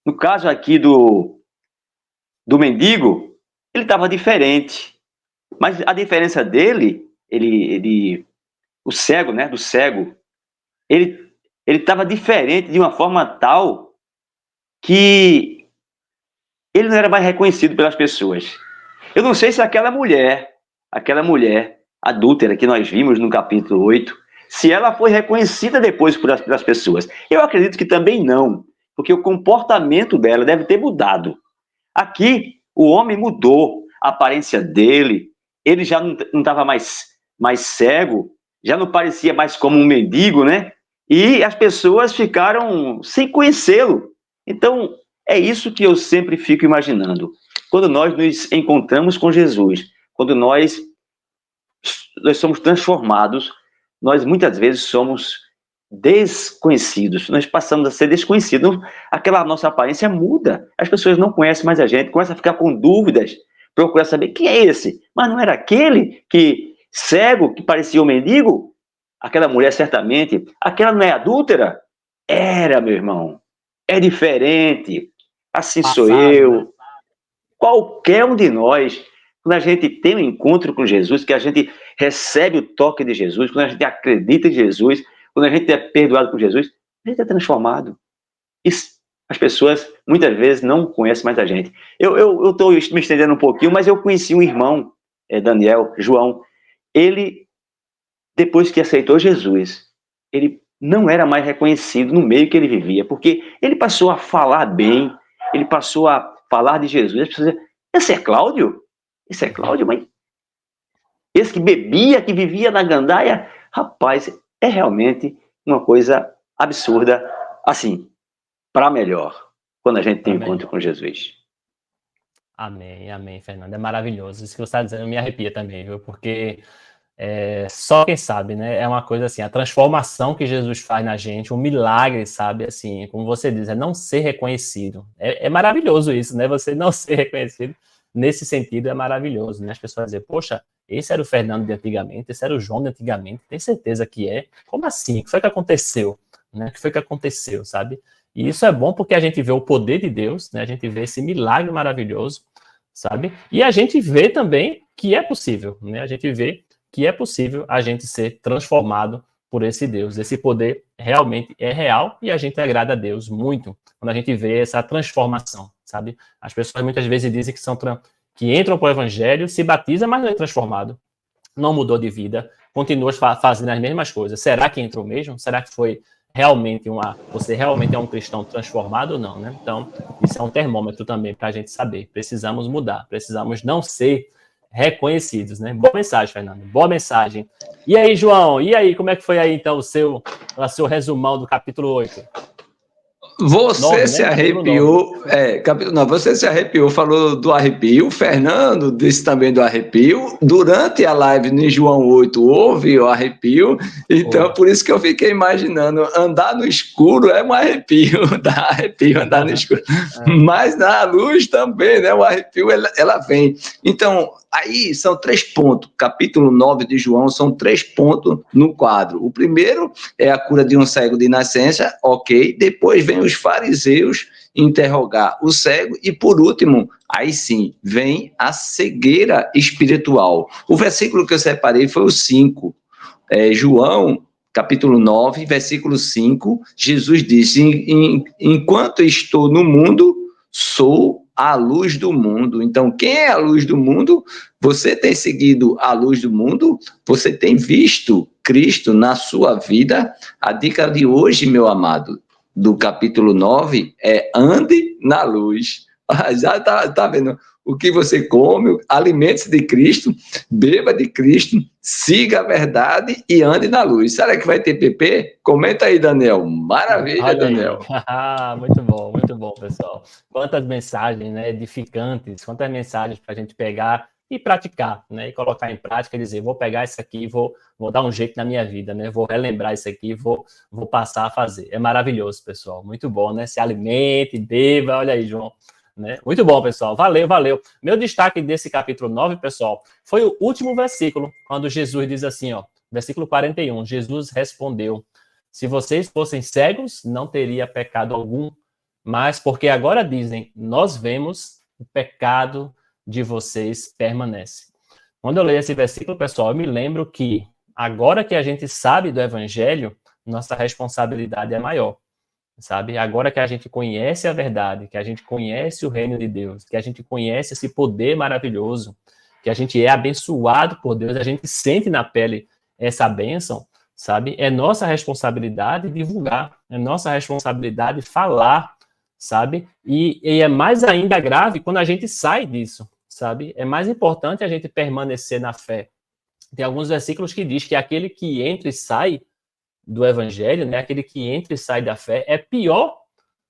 No caso aqui do mendigo, ele estava diferente, mas a diferença dele, o cego, né, do cego, ele estava diferente de uma forma tal que ele não era mais reconhecido pelas pessoas. Eu não sei se aquela mulher adúltera que nós vimos no capítulo 8, se ela foi reconhecida depois pelas pessoas. Eu acredito que também não, porque o comportamento dela deve ter mudado. Aqui, o homem mudou a aparência dele, ele já não estava mais cego, já não parecia mais como um mendigo, né? E as pessoas ficaram sem conhecê-lo. Então, é isso que eu sempre fico imaginando. Quando nós nos encontramos com Jesus, quando nós somos transformados, nós muitas vezes somos desconhecidos, nós passamos a ser desconhecidos, aquela nossa aparência muda, as pessoas não conhecem mais a gente, começam a ficar com dúvidas, procurar saber quem é esse, mas não era aquele que cego, que parecia um mendigo? Aquela mulher certamente, aquela não é adúltera? Era, meu irmão, é diferente, assim sou eu, qualquer um de nós, quando a gente tem um encontro com Jesus, que a gente recebe o toque de Jesus, quando a gente acredita em Jesus, quando a gente é perdoado por Jesus, a gente é transformado. E as pessoas muitas vezes não conhecem mais a gente. Eu estou me estendendo um pouquinho, mas eu conheci um irmão, Daniel, João. Ele, depois que aceitou Jesus, ele não era mais reconhecido no meio que ele vivia, porque ele passou a falar bem, ele passou a falar de Jesus. As pessoas diziam, esse é Cláudio? Esse é Cláudio, mas esse que bebia, que vivia na gandaia? Rapaz, é realmente uma coisa absurda, assim, para melhor, quando a gente tem encontro com Jesus. Amém, amém, Fernando. É maravilhoso. Isso que você está dizendo me arrepia também, viu? Porque só quem sabe, né? É uma coisa assim, a transformação que Jesus faz na gente, um milagre, sabe? Assim, como você diz, é não ser reconhecido. É maravilhoso isso, né? Você não ser reconhecido nesse sentido é maravilhoso, né? As pessoas dizem, poxa, esse era o Fernando de antigamente, esse era o João de antigamente, tem certeza que é? Como assim? O que foi que aconteceu? Né? O que foi que aconteceu, sabe? E isso é bom porque a gente vê o poder de Deus, né? A gente vê esse milagre maravilhoso, sabe? E a gente vê também que é possível, né? A gente vê que é possível a gente ser transformado por esse Deus. Esse poder realmente é real e a gente agrada a Deus muito quando a gente vê essa transformação, sabe? As pessoas muitas vezes dizem que entram para o evangelho, se batizam, mas não é transformado. Não mudou de vida, continua fazendo as mesmas coisas. Será que entrou mesmo? Será que foi realmente você realmente é um cristão transformado ou não, né? Então, isso é um termômetro também para a gente saber. Precisamos mudar, precisamos não ser reconhecidos, né? Boa mensagem, Fernando. Boa mensagem. E aí, João? E aí, como é que foi aí, então, o seu resumão do capítulo 8? Você 9, se arrepiou, capítulo 9, você se arrepiou, falou do arrepio, o Fernando disse também do arrepio, durante a live em João 8 houve o arrepio, então por isso que eu fiquei imaginando, andar no escuro é um arrepio, dá arrepio andar no escuro, mas na luz também, né, o arrepio ela vem. Então, aí são 3 pontos, capítulo 9 de João são 3 pontos no quadro. O primeiro é a cura de um cego de nascença, ok, depois vem os fariseus interrogar o cego e por último, aí sim, vem a cegueira espiritual. O versículo que eu separei foi o 5, João capítulo 9, versículo 5, Jesus disse, enquanto estou no mundo, sou a luz do mundo. Então, quem é a luz do mundo? Você tem seguido a luz do mundo? Você tem visto Cristo na sua vida? A dica de hoje, meu amado, do capítulo 9, é ande na luz. Já tá vendo? O que você come, alimente-se de Cristo, beba de Cristo, siga a verdade e ande na luz. Será que vai ter PP? Comenta aí, Daniel. Maravilha, Olha Daniel. Muito bom, pessoal. Quantas mensagens, né, edificantes, quantas mensagens para a gente pegar e praticar, né? E colocar em prática e dizer, vou pegar isso aqui e vou dar um jeito na minha vida, né? Vou relembrar isso aqui e vou passar a fazer. É maravilhoso, pessoal. Muito bom, né? Se alimente, beba. Olha aí, João. Né? Muito bom, pessoal. Valeu, valeu. Meu destaque desse capítulo 9, pessoal, foi o último versículo, quando Jesus diz assim, ó, versículo 41, Jesus respondeu, se vocês fossem cegos, não teria pecado algum, mas porque agora dizem, nós vemos, o pecado de vocês permanece. Quando eu leio esse versículo, pessoal, eu me lembro que agora que a gente sabe do evangelho, nossa responsabilidade é maior. Sabe? Agora que a gente conhece a verdade, que a gente conhece o reino de Deus, que a gente conhece esse poder maravilhoso, que a gente é abençoado por Deus, a gente sente na pele essa bênção, sabe? É nossa responsabilidade divulgar, é nossa responsabilidade falar, sabe? E é mais ainda grave quando a gente sai disso, sabe? É mais importante a gente permanecer na fé. Tem alguns versículos que diz que aquele que entra e sai do evangelho, né, aquele que entra e sai da fé, é pior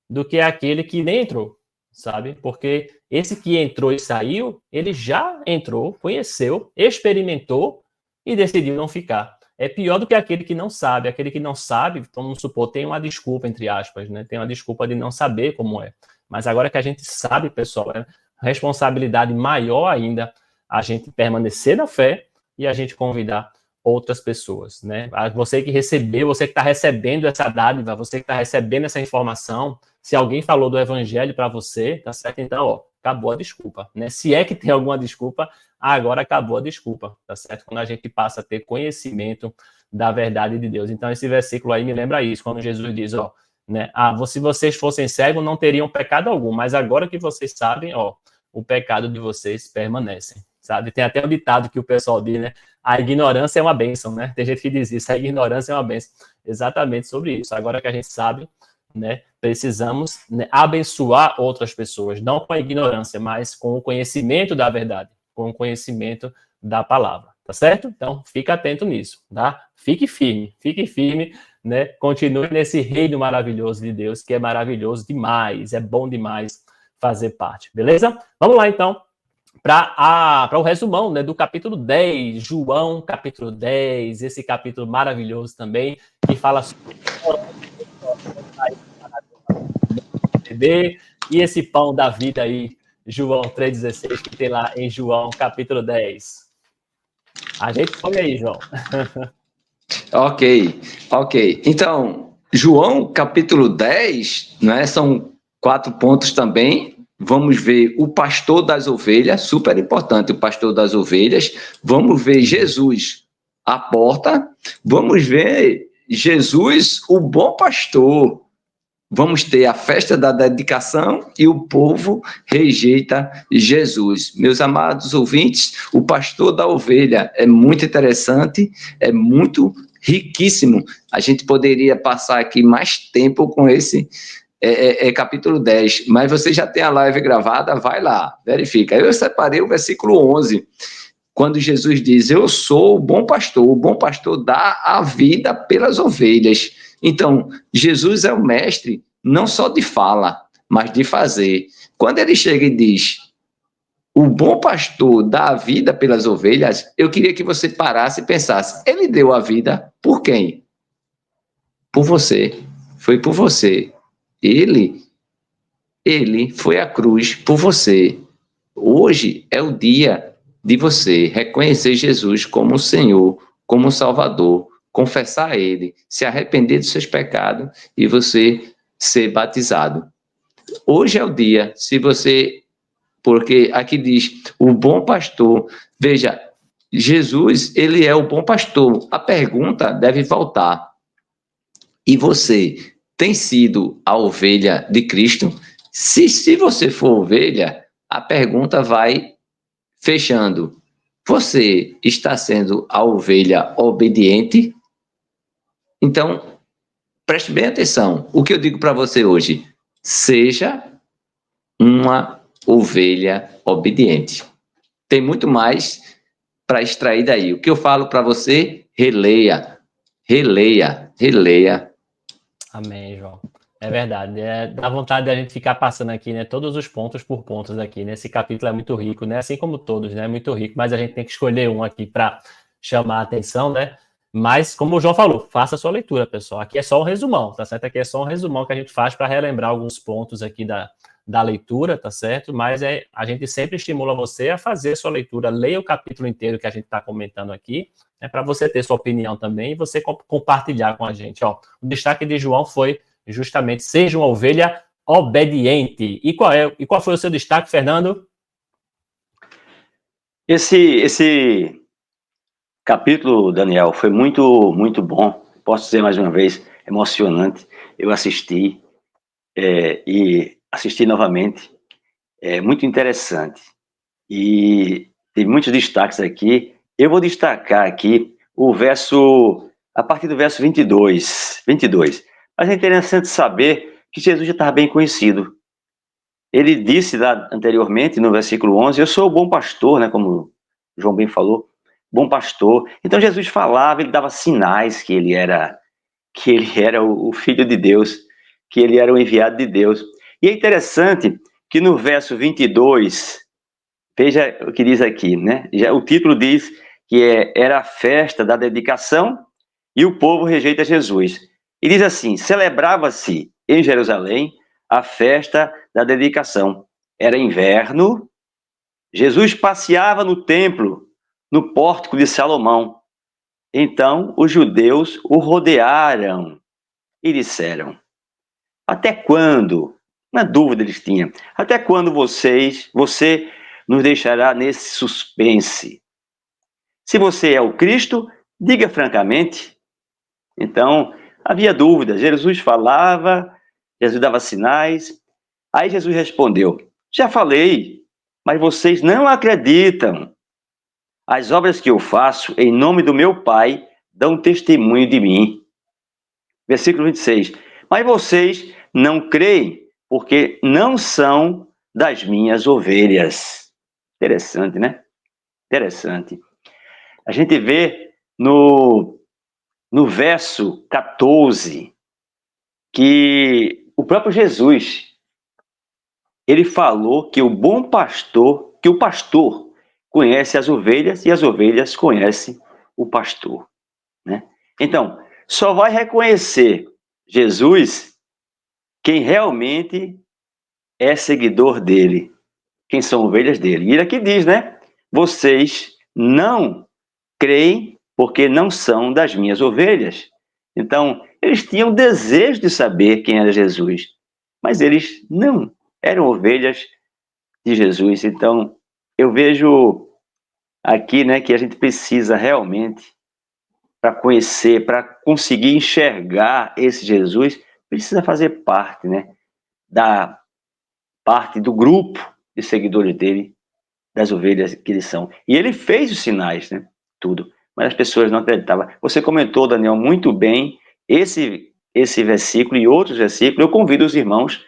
do que aquele que nem entrou, sabe? Porque esse que entrou e saiu, ele já entrou, conheceu, experimentou e decidiu não ficar. É pior do que aquele que não sabe. Aquele que não sabe, vamos supor, tem uma desculpa, entre aspas, né? Tem uma desculpa de não saber como é. Mas agora que a gente sabe, pessoal, é responsabilidade maior ainda a gente permanecer na fé e a gente convidar outras pessoas, né? Você que recebeu, você que está recebendo essa dádiva, você que está recebendo essa informação, se alguém falou do evangelho para você, tá certo? Então, ó, acabou a desculpa, né? Se é que tem alguma desculpa, agora acabou a desculpa, tá certo? Quando a gente passa a ter conhecimento da verdade de Deus. Então, esse versículo aí me lembra isso, quando Jesus diz, ó, né? Se vocês fossem cegos, não teriam pecado algum, mas agora que vocês sabem, ó, o pecado de vocês permanece, sabe? Tem até um ditado que o pessoal diz, né? A ignorância é uma bênção, né? Tem gente que diz isso, a ignorância é uma bênção. Exatamente sobre isso. Agora que a gente sabe, né, precisamos, né, abençoar outras pessoas, não com a ignorância, mas com o conhecimento da verdade, com o conhecimento da palavra, tá certo? Então, fica atento nisso, tá? Fique firme, né? Continue nesse reino maravilhoso de Deus, que é maravilhoso demais, é bom demais fazer parte, beleza? Vamos lá, então, para o resumão, né, do capítulo 10, João, capítulo 10, esse capítulo maravilhoso também, que fala sobre e esse pão da vida aí, João 3,16, que tem lá em João, capítulo 10. A gente come aí, João. Ok. Então, João, capítulo 10, né, são 4 pontos também. Vamos ver o pastor das ovelhas, super importante, o pastor das ovelhas. Vamos ver Jesus, a porta. Vamos ver Jesus, o bom pastor. Vamos ter a festa da dedicação e o povo rejeita Jesus. Meus amados ouvintes, o pastor da ovelha é muito interessante, é muito riquíssimo. A gente poderia passar aqui mais tempo com esse capítulo 10, mas você já tem a live gravada, vai lá, verifica. Eu separei o versículo 11, quando Jesus diz, eu sou o bom pastor dá a vida pelas ovelhas. Então, Jesus é o mestre, não só de fala, mas de fazer. Quando ele chega e diz, o bom pastor dá a vida pelas ovelhas, eu queria que você parasse e pensasse, ele deu a vida por quem? Por você. Foi por você. Ele foi à cruz por você. Hoje é o dia de você reconhecer Jesus como o Senhor, como o Salvador, confessar a Ele, se arrepender dos seus pecados e você ser batizado. Hoje é o dia, se você, porque aqui diz, o bom pastor, veja, Jesus, ele é o bom pastor. A pergunta deve voltar. E você tem sido a ovelha de Cristo? Se você for ovelha, a pergunta vai fechando. Você está sendo a ovelha obediente? Então, preste bem atenção. O que eu digo para você hoje? Seja uma ovelha obediente. Tem muito mais para extrair daí. O que eu falo para você? Releia. Amém, João. É verdade, dá vontade de a gente ficar passando aqui, né, todos os pontos por pontos aqui, né, esse capítulo é muito rico, né, assim como todos, né, é muito rico, mas a gente tem que escolher um aqui para chamar a atenção, né, mas como o João falou, faça a sua leitura, pessoal, aqui é só um resumão, tá certo? Aqui é só um resumão que a gente faz para relembrar alguns pontos aqui da leitura, tá certo? Mas a gente sempre estimula você a fazer a sua leitura, leia o capítulo inteiro que a gente está comentando aqui, né, para você ter sua opinião também e você compartilhar com a gente, ó. O destaque de João foi justamente seja uma ovelha obediente. E qual foi o seu destaque, Fernando? Esse capítulo, Daniel, foi muito bom. Posso dizer mais uma vez, emocionante. Eu assisti e assisti novamente. É muito interessante. E tem muitos destaques aqui. Eu vou destacar aqui a partir do verso 22. Mas é interessante saber que Jesus já estava bem conhecido. Ele disse lá anteriormente, no versículo 11, eu sou o bom pastor, né, como João bem falou, bom pastor. Então Jesus falava, ele dava sinais que ele era o Filho de Deus, que ele era o enviado de Deus. E é interessante que no verso 22, veja o que diz aqui, né? O título diz que era a festa da dedicação e o povo rejeita Jesus. E diz assim: celebrava-se em Jerusalém a festa da dedicação. Era inverno, Jesus passeava no templo, no pórtico de Salomão. Então os judeus o rodearam e disseram: até quando? Na dúvida eles tinham. Até quando você nos deixará nesse suspense? Se você é o Cristo, diga francamente. Então, havia dúvida. Jesus falava, Jesus dava sinais. Aí Jesus respondeu: já falei, mas vocês não acreditam. As obras que eu faço em nome do meu Pai dão testemunho de mim. Versículo 26. Mas vocês não creem, porque não são das minhas ovelhas. Interessante, né? Interessante. A gente vê no verso 14 que o próprio Jesus, ele falou que o bom pastor, que o pastor conhece as ovelhas e as ovelhas conhecem o pastor, né? Então, só vai reconhecer Jesus quem realmente é seguidor dele, quem são ovelhas dele. E ele aqui diz, né? Vocês não creem porque não são das minhas ovelhas. Então, eles tinham desejo de saber quem era Jesus, mas eles não eram ovelhas de Jesus. Então, eu vejo aqui, né, que a gente precisa realmente, para conhecer, para conseguir enxergar esse Jesus, precisa fazer parte, né, da parte do grupo de seguidores dele, das ovelhas que eles são. E ele fez os sinais, né, tudo, mas as pessoas não acreditavam. Você comentou, Daniel, muito bem esse versículo e outros versículos. Eu convido os irmãos,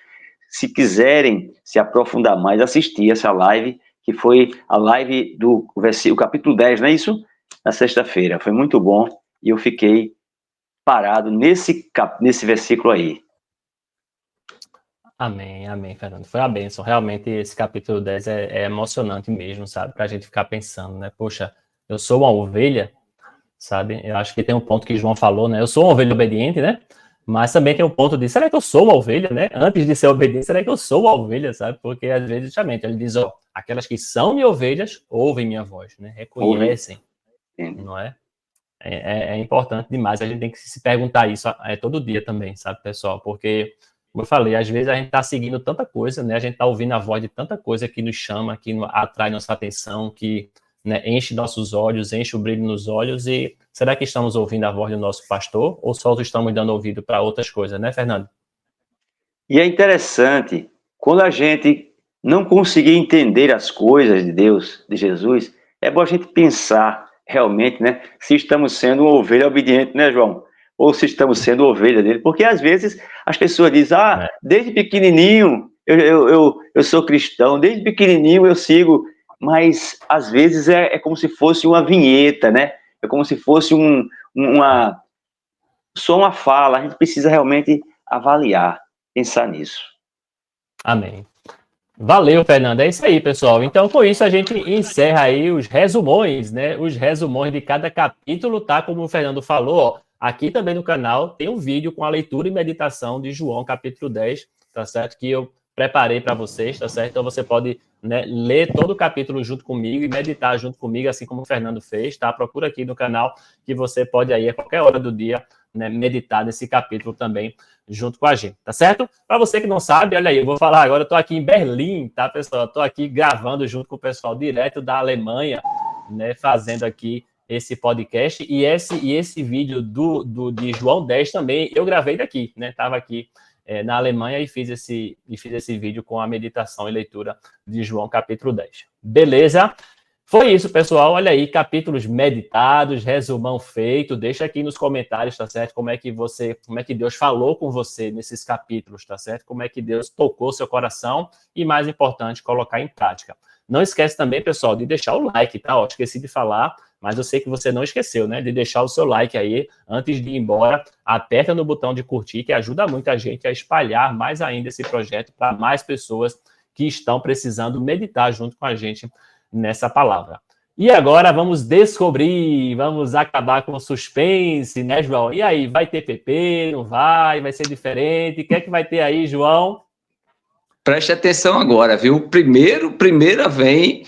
se quiserem se aprofundar mais, assistir essa live, que foi a live do versículo, capítulo 10, não é isso? Na sexta-feira. Foi muito bom e eu fiquei parado nesse versículo aí. Amém, amém, Fernando. Foi a bênção. Realmente, esse capítulo 10 é emocionante mesmo, sabe? Pra gente ficar pensando, né? Poxa, eu sou uma ovelha, sabe? Eu acho que tem um ponto que João falou, né? Eu sou uma ovelha obediente, né? Mas também tem um ponto de, será que eu sou uma ovelha, né? Antes de ser obediente, será que eu sou uma ovelha, sabe? Porque às vezes, justamente, ele diz, ó, aquelas que são minhas ovelhas ouvem minha voz, né? Reconhecem, não é? É importante demais. A gente tem que se perguntar isso todo dia também, sabe, pessoal? Porque, como eu falei, às vezes a gente está seguindo tanta coisa, né? A gente está ouvindo a voz de tanta coisa que nos chama, que atrai nossa atenção, que, né, enche nossos olhos, enche o brilho nos olhos. E será que estamos ouvindo a voz do nosso pastor ou só estamos dando ouvido para outras coisas, né, Fernando? E é interessante, quando a gente não conseguir entender as coisas de Deus, de Jesus, é bom a gente pensar realmente, né, se estamos sendo uma ovelha obediente, né, João? Ou se estamos sendo ovelha dele, porque às vezes as pessoas dizem, desde pequenininho eu sou cristão, desde pequenininho eu sigo, mas às vezes é como se fosse uma vinheta, né? É como se fosse só uma fala, a gente precisa realmente avaliar. pensar nisso. Amém. Valeu, Fernando. É isso aí, pessoal. Então, com isso, a gente encerra aí os resumões, né? Os resumões de cada capítulo, tá? Como o Fernando falou, ó, aqui também no canal tem um vídeo com a leitura e meditação de João, capítulo 10, tá certo? Que eu preparei para vocês, tá certo? Então, você pode, né, ler todo o capítulo junto comigo e meditar junto comigo, assim como o Fernando fez, tá? Procura aqui no canal que você pode aí, a qualquer hora do dia, né, meditar nesse capítulo também junto com a gente, tá certo? Para você que não sabe, olha aí, eu vou falar agora, eu tô aqui em Berlim, tá, pessoal? Eu tô aqui gravando junto com o pessoal direto da Alemanha, né, fazendo aqui esse podcast, e esse vídeo de João 10 também, eu gravei daqui, né? Tava aqui na Alemanha e fiz esse vídeo com a meditação e leitura de João capítulo 10. Beleza? Foi isso, pessoal. Olha aí, capítulos meditados, resumão feito. Deixa aqui nos comentários, tá certo? Como é que Deus falou com você nesses capítulos, tá certo? Como é que Deus tocou seu coração e, mais importante, colocar em prática. Não esquece também, pessoal, de deixar o like, tá? Ó, esqueci de falar, mas eu sei que você não esqueceu, né? De deixar o seu like aí antes de ir embora. Aperta no botão de curtir, que ajuda muito a gente a espalhar mais ainda esse projeto para mais pessoas que estão precisando meditar junto com a gente nessa palavra. E agora vamos descobrir, vamos acabar com o suspense, né, João? E aí, vai ter PP, não vai? Vai ser diferente? O que é que vai ter aí, João? Preste atenção agora, viu? Primeira vem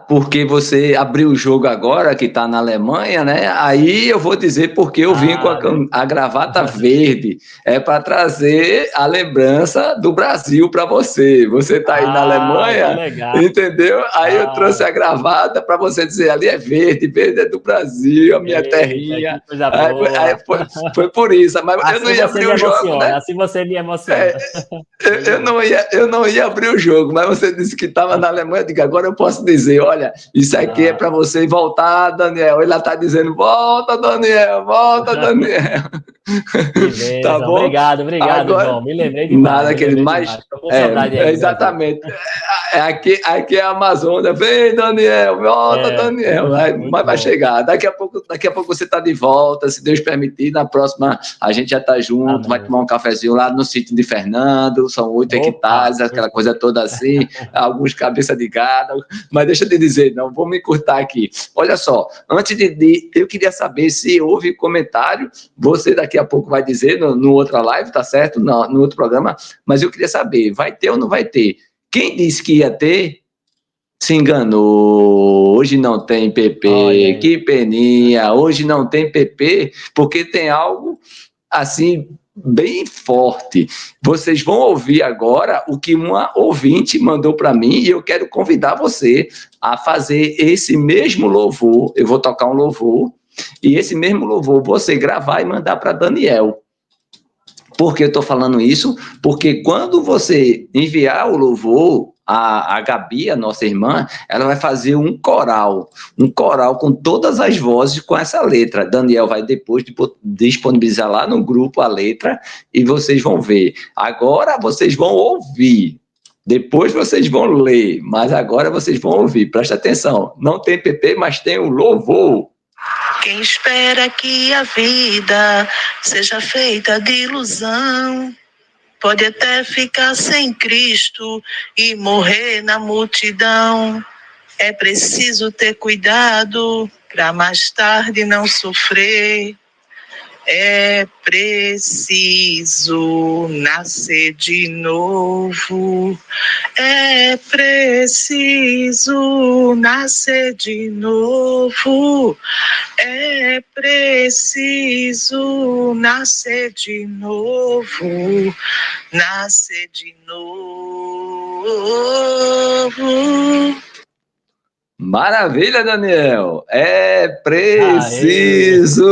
porque você abriu o jogo agora, que está na Alemanha, né? Aí eu vou dizer porque eu vim com a gravata verde. É para trazer a lembrança do Brasil para você. Você está aí na Alemanha, legal. entendeu? Aí eu trouxe a gravata para você dizer, ali é verde, verde é do Brasil, a minha terrinha. Aí foi por isso, mas assim eu não ia abrir o jogo, né? Assim você me emociona. Eu não ia abrir o jogo, mas você disse que estava na Alemanha, eu digo, agora eu posso dizer, olha, isso aqui é para você voltar, Daniel. Ele está dizendo, volta, Daniel, volta, Daniel. Beleza, tá bom? Obrigado, agora, João. Me lembrei demais. Nada, querido, mas exatamente. Aqui é a Amazônia. Vem, Daniel, volta, Daniel. Mas vai chegar. Daqui a pouco você está de volta, se Deus permitir. Na próxima a gente já está junto, Amém. Vai tomar um cafezinho lá no sítio de Fernando. São 8 hectares, aquela coisa toda assim, alguns cabeça de gado. Mas deixa eu te dizer, não vou me encurtar aqui. Olha só, antes de eu queria saber se houve comentário. Você daqui a pouco vai dizer no outra live, tá certo? No outro programa. Mas eu queria saber, vai ter ou não vai ter? Quem disse que ia ter, se enganou. Hoje não tem PP. Que peninha. Hoje não tem PP, porque tem algo assim bem forte. Vocês vão ouvir agora o que uma ouvinte mandou para mim e eu quero convidar você a fazer esse mesmo louvor. Eu vou tocar um louvor e esse mesmo louvor você gravar e mandar para Daniel. Por que eu estou falando isso? Porque quando você enviar o louvor, a Gabi, a nossa irmã, ela vai fazer um coral com todas as vozes com essa letra. Daniel vai depois disponibilizar lá no grupo a letra e vocês vão ver. Agora vocês vão ouvir. Depois vocês vão ler, mas agora vocês vão ouvir. Presta atenção, não tem PP, mas tem o louvor. Quem espera que a vida seja feita de ilusão, pode até ficar sem Cristo e morrer na multidão. É preciso ter cuidado para mais tarde não sofrer. É preciso nascer de novo. É preciso nascer de novo. É preciso nascer de novo. Nascer de novo. Maravilha, Daniel! É preciso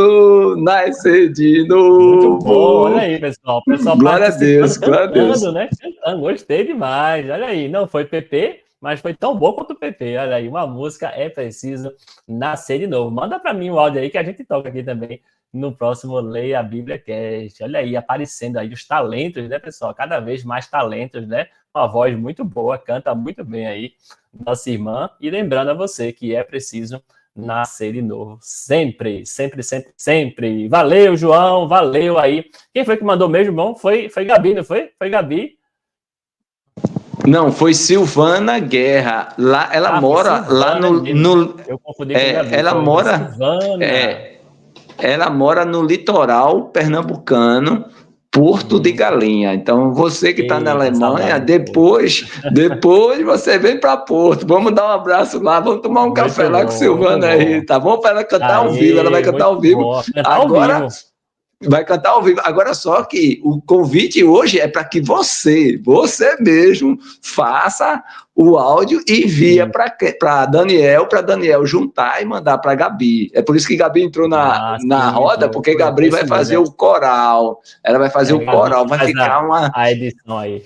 nascer de novo. Muito bom, olha aí, pessoal. O pessoal glória a Deus, glória a Deus. Né? Cantando, gostei demais. Olha aí, não foi PP, mas foi tão bom quanto o PP. Olha aí, uma música é preciso nascer de novo. Manda para mim o áudio aí que a gente toca aqui também no próximo Leia a Bíblia Cast. Olha aí, aparecendo aí os talentos, né, pessoal? Cada vez mais talentos, né? Uma voz muito boa, canta muito bem aí, nossa irmã. E lembrando a você que é preciso nascer de novo. Sempre, sempre, sempre, sempre. Valeu, João, valeu aí. Quem foi que mandou mesmo, irmão? Foi Gabi, não foi? Foi Gabi. Não, foi Silvana Guerra. Lá, ela mora lá no. Eu confundi com Gabi. Ela mora. Silvana. Ela mora no litoral pernambucano, Porto de Galinha. Então, você que está na Alemanha, depois você vem para Porto. Vamos dar um abraço lá, vamos tomar um café lá com Silvana aí, tá bom? Para ela cantar ao vivo. Ela vai cantar ao vivo. Agora. Vai cantar ao vivo. Agora só que o convite hoje é para que você mesmo, faça o áudio e envia para Daniel juntar e mandar para Gabi. É por isso que Gabi entrou na roda, porque Gabi vai fazer o coral. Ela vai fazer o coral, vai ficar a edição aí.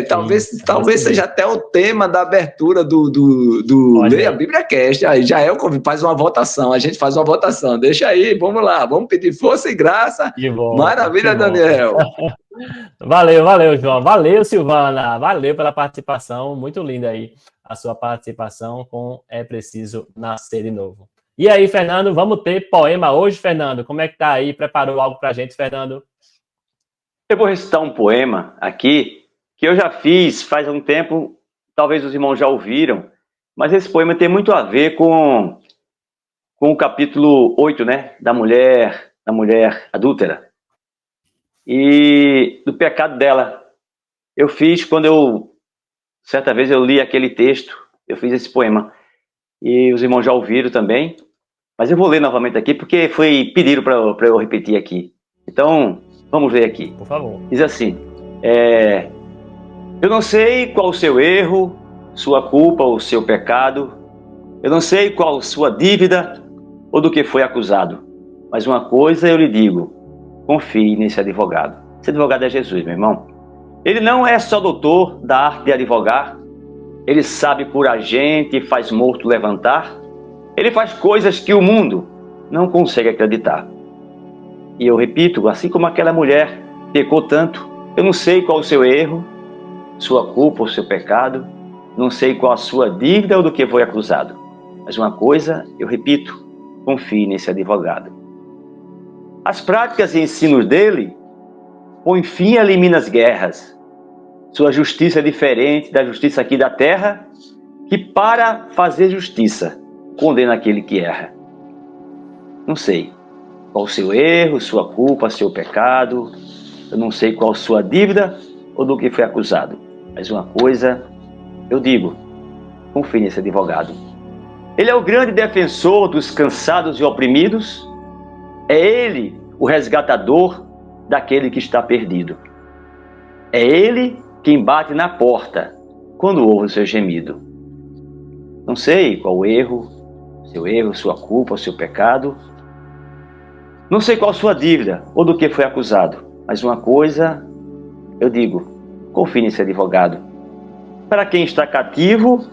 Talvez seja até o tema da abertura do Leia a Bíblia Cast. Aí já é o convite, faz uma votação, a gente faz uma votação. Deixa aí, vamos lá, vamos pedir força e graça. Maravilha, Daniel. Valeu, João. Valeu, Silvana. Valeu pela participação. Muito linda aí a sua participação com É Preciso Nascer de Novo. E aí, Fernando, vamos ter poema hoje, Fernando? Como é que tá aí? Preparou algo pra gente, Fernando? Eu vou recitar um poema aqui que eu já fiz faz um tempo, talvez os irmãos já ouviram, mas esse poema tem muito a ver com o capítulo 8, né, da mulher adúltera e do pecado dela. Eu fiz certa vez eu li aquele texto, eu fiz esse poema, e os irmãos já ouviram também, mas eu vou ler novamente aqui, porque pediram para eu repetir aqui. Então, vamos ler aqui. Por favor. Diz assim, eu não sei qual o seu erro, sua culpa ou seu pecado. Eu não sei qual sua dívida ou do que foi acusado. Mas uma coisa eu lhe digo, confie nesse advogado. Esse advogado é Jesus, meu irmão. Ele não é só doutor da arte de advogar. Ele sabe curar gente e faz morto levantar. Ele faz coisas que o mundo não consegue acreditar. E eu repito, assim como aquela mulher pecou tanto, eu não sei qual o seu erro, sua culpa ou seu pecado, não sei qual a sua dívida ou do que foi acusado. Mas uma coisa, eu repito, confie nesse advogado. As práticas e ensinos dele põem fim e elimina as guerras. Sua justiça é diferente da justiça aqui da terra, que para fazer justiça, condena aquele que erra. Não sei qual o seu erro, sua culpa, seu pecado, eu não sei qual a sua dívida ou do que foi acusado. Mas uma coisa eu digo, confie nesse advogado. Ele é o grande defensor dos cansados e oprimidos. É ele o resgatador daquele que está perdido. É ele quem bate na porta quando ouve o seu gemido. Não sei qual o erro, seu erro, sua culpa, seu pecado. Não sei qual sua dívida ou do que foi acusado. Mas uma coisa eu digo, confie nesse advogado. Para quem está cativo,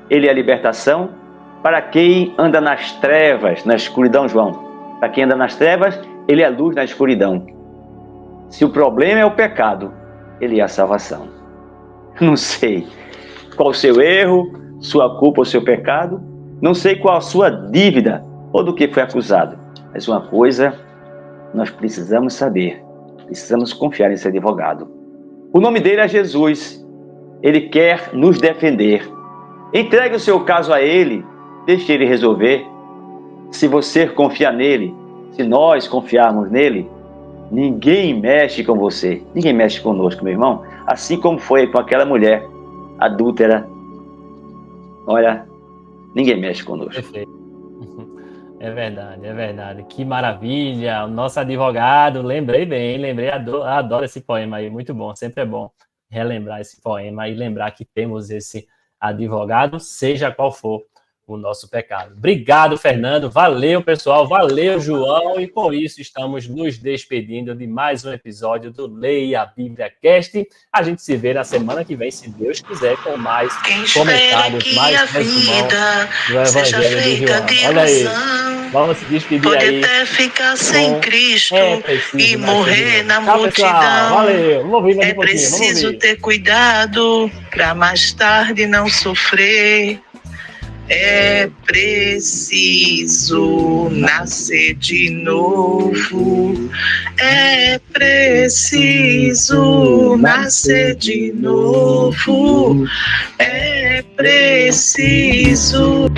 ele é a libertação. Para quem anda nas trevas, na escuridão, João. Para quem anda nas trevas, ele é a luz na escuridão. Se o problema é o pecado, ele é a salvação. Não sei qual o seu erro, sua culpa ou seu pecado. Não sei qual a sua dívida ou do que foi acusado. Mas uma coisa nós precisamos saber. Precisamos confiar nesse advogado. O nome dele é Jesus. Ele quer nos defender. Entregue o seu caso a ele. Deixe ele resolver. Se você confiar nele, se nós confiarmos nele, ninguém mexe com você. Ninguém mexe conosco, meu irmão. Assim como foi com aquela mulher adúltera. Olha, ninguém mexe conosco. Perfeito. É verdade. Que maravilha. O nosso advogado, lembrei, adoro esse poema aí, muito bom. Sempre é bom relembrar esse poema e lembrar que temos esse advogado, seja qual for o nosso pecado. Obrigado, Fernando. Valeu, pessoal. Valeu, João. E com isso, estamos nos despedindo de mais um episódio do Leia a Bíblia Cast. A gente se vê na semana que vem, se Deus quiser, com mais comentários, mais resumão do Evangelho de João. Olha aí. Vamos se despedir pode aí. Pode até ficar sem Cristo e morrer na Tchau, multidão. Pessoal. Valeu. Vamos ouvir mais é preciso ter cuidado para mais tarde não sofrer. É preciso nascer de novo. É preciso nascer de novo. É preciso.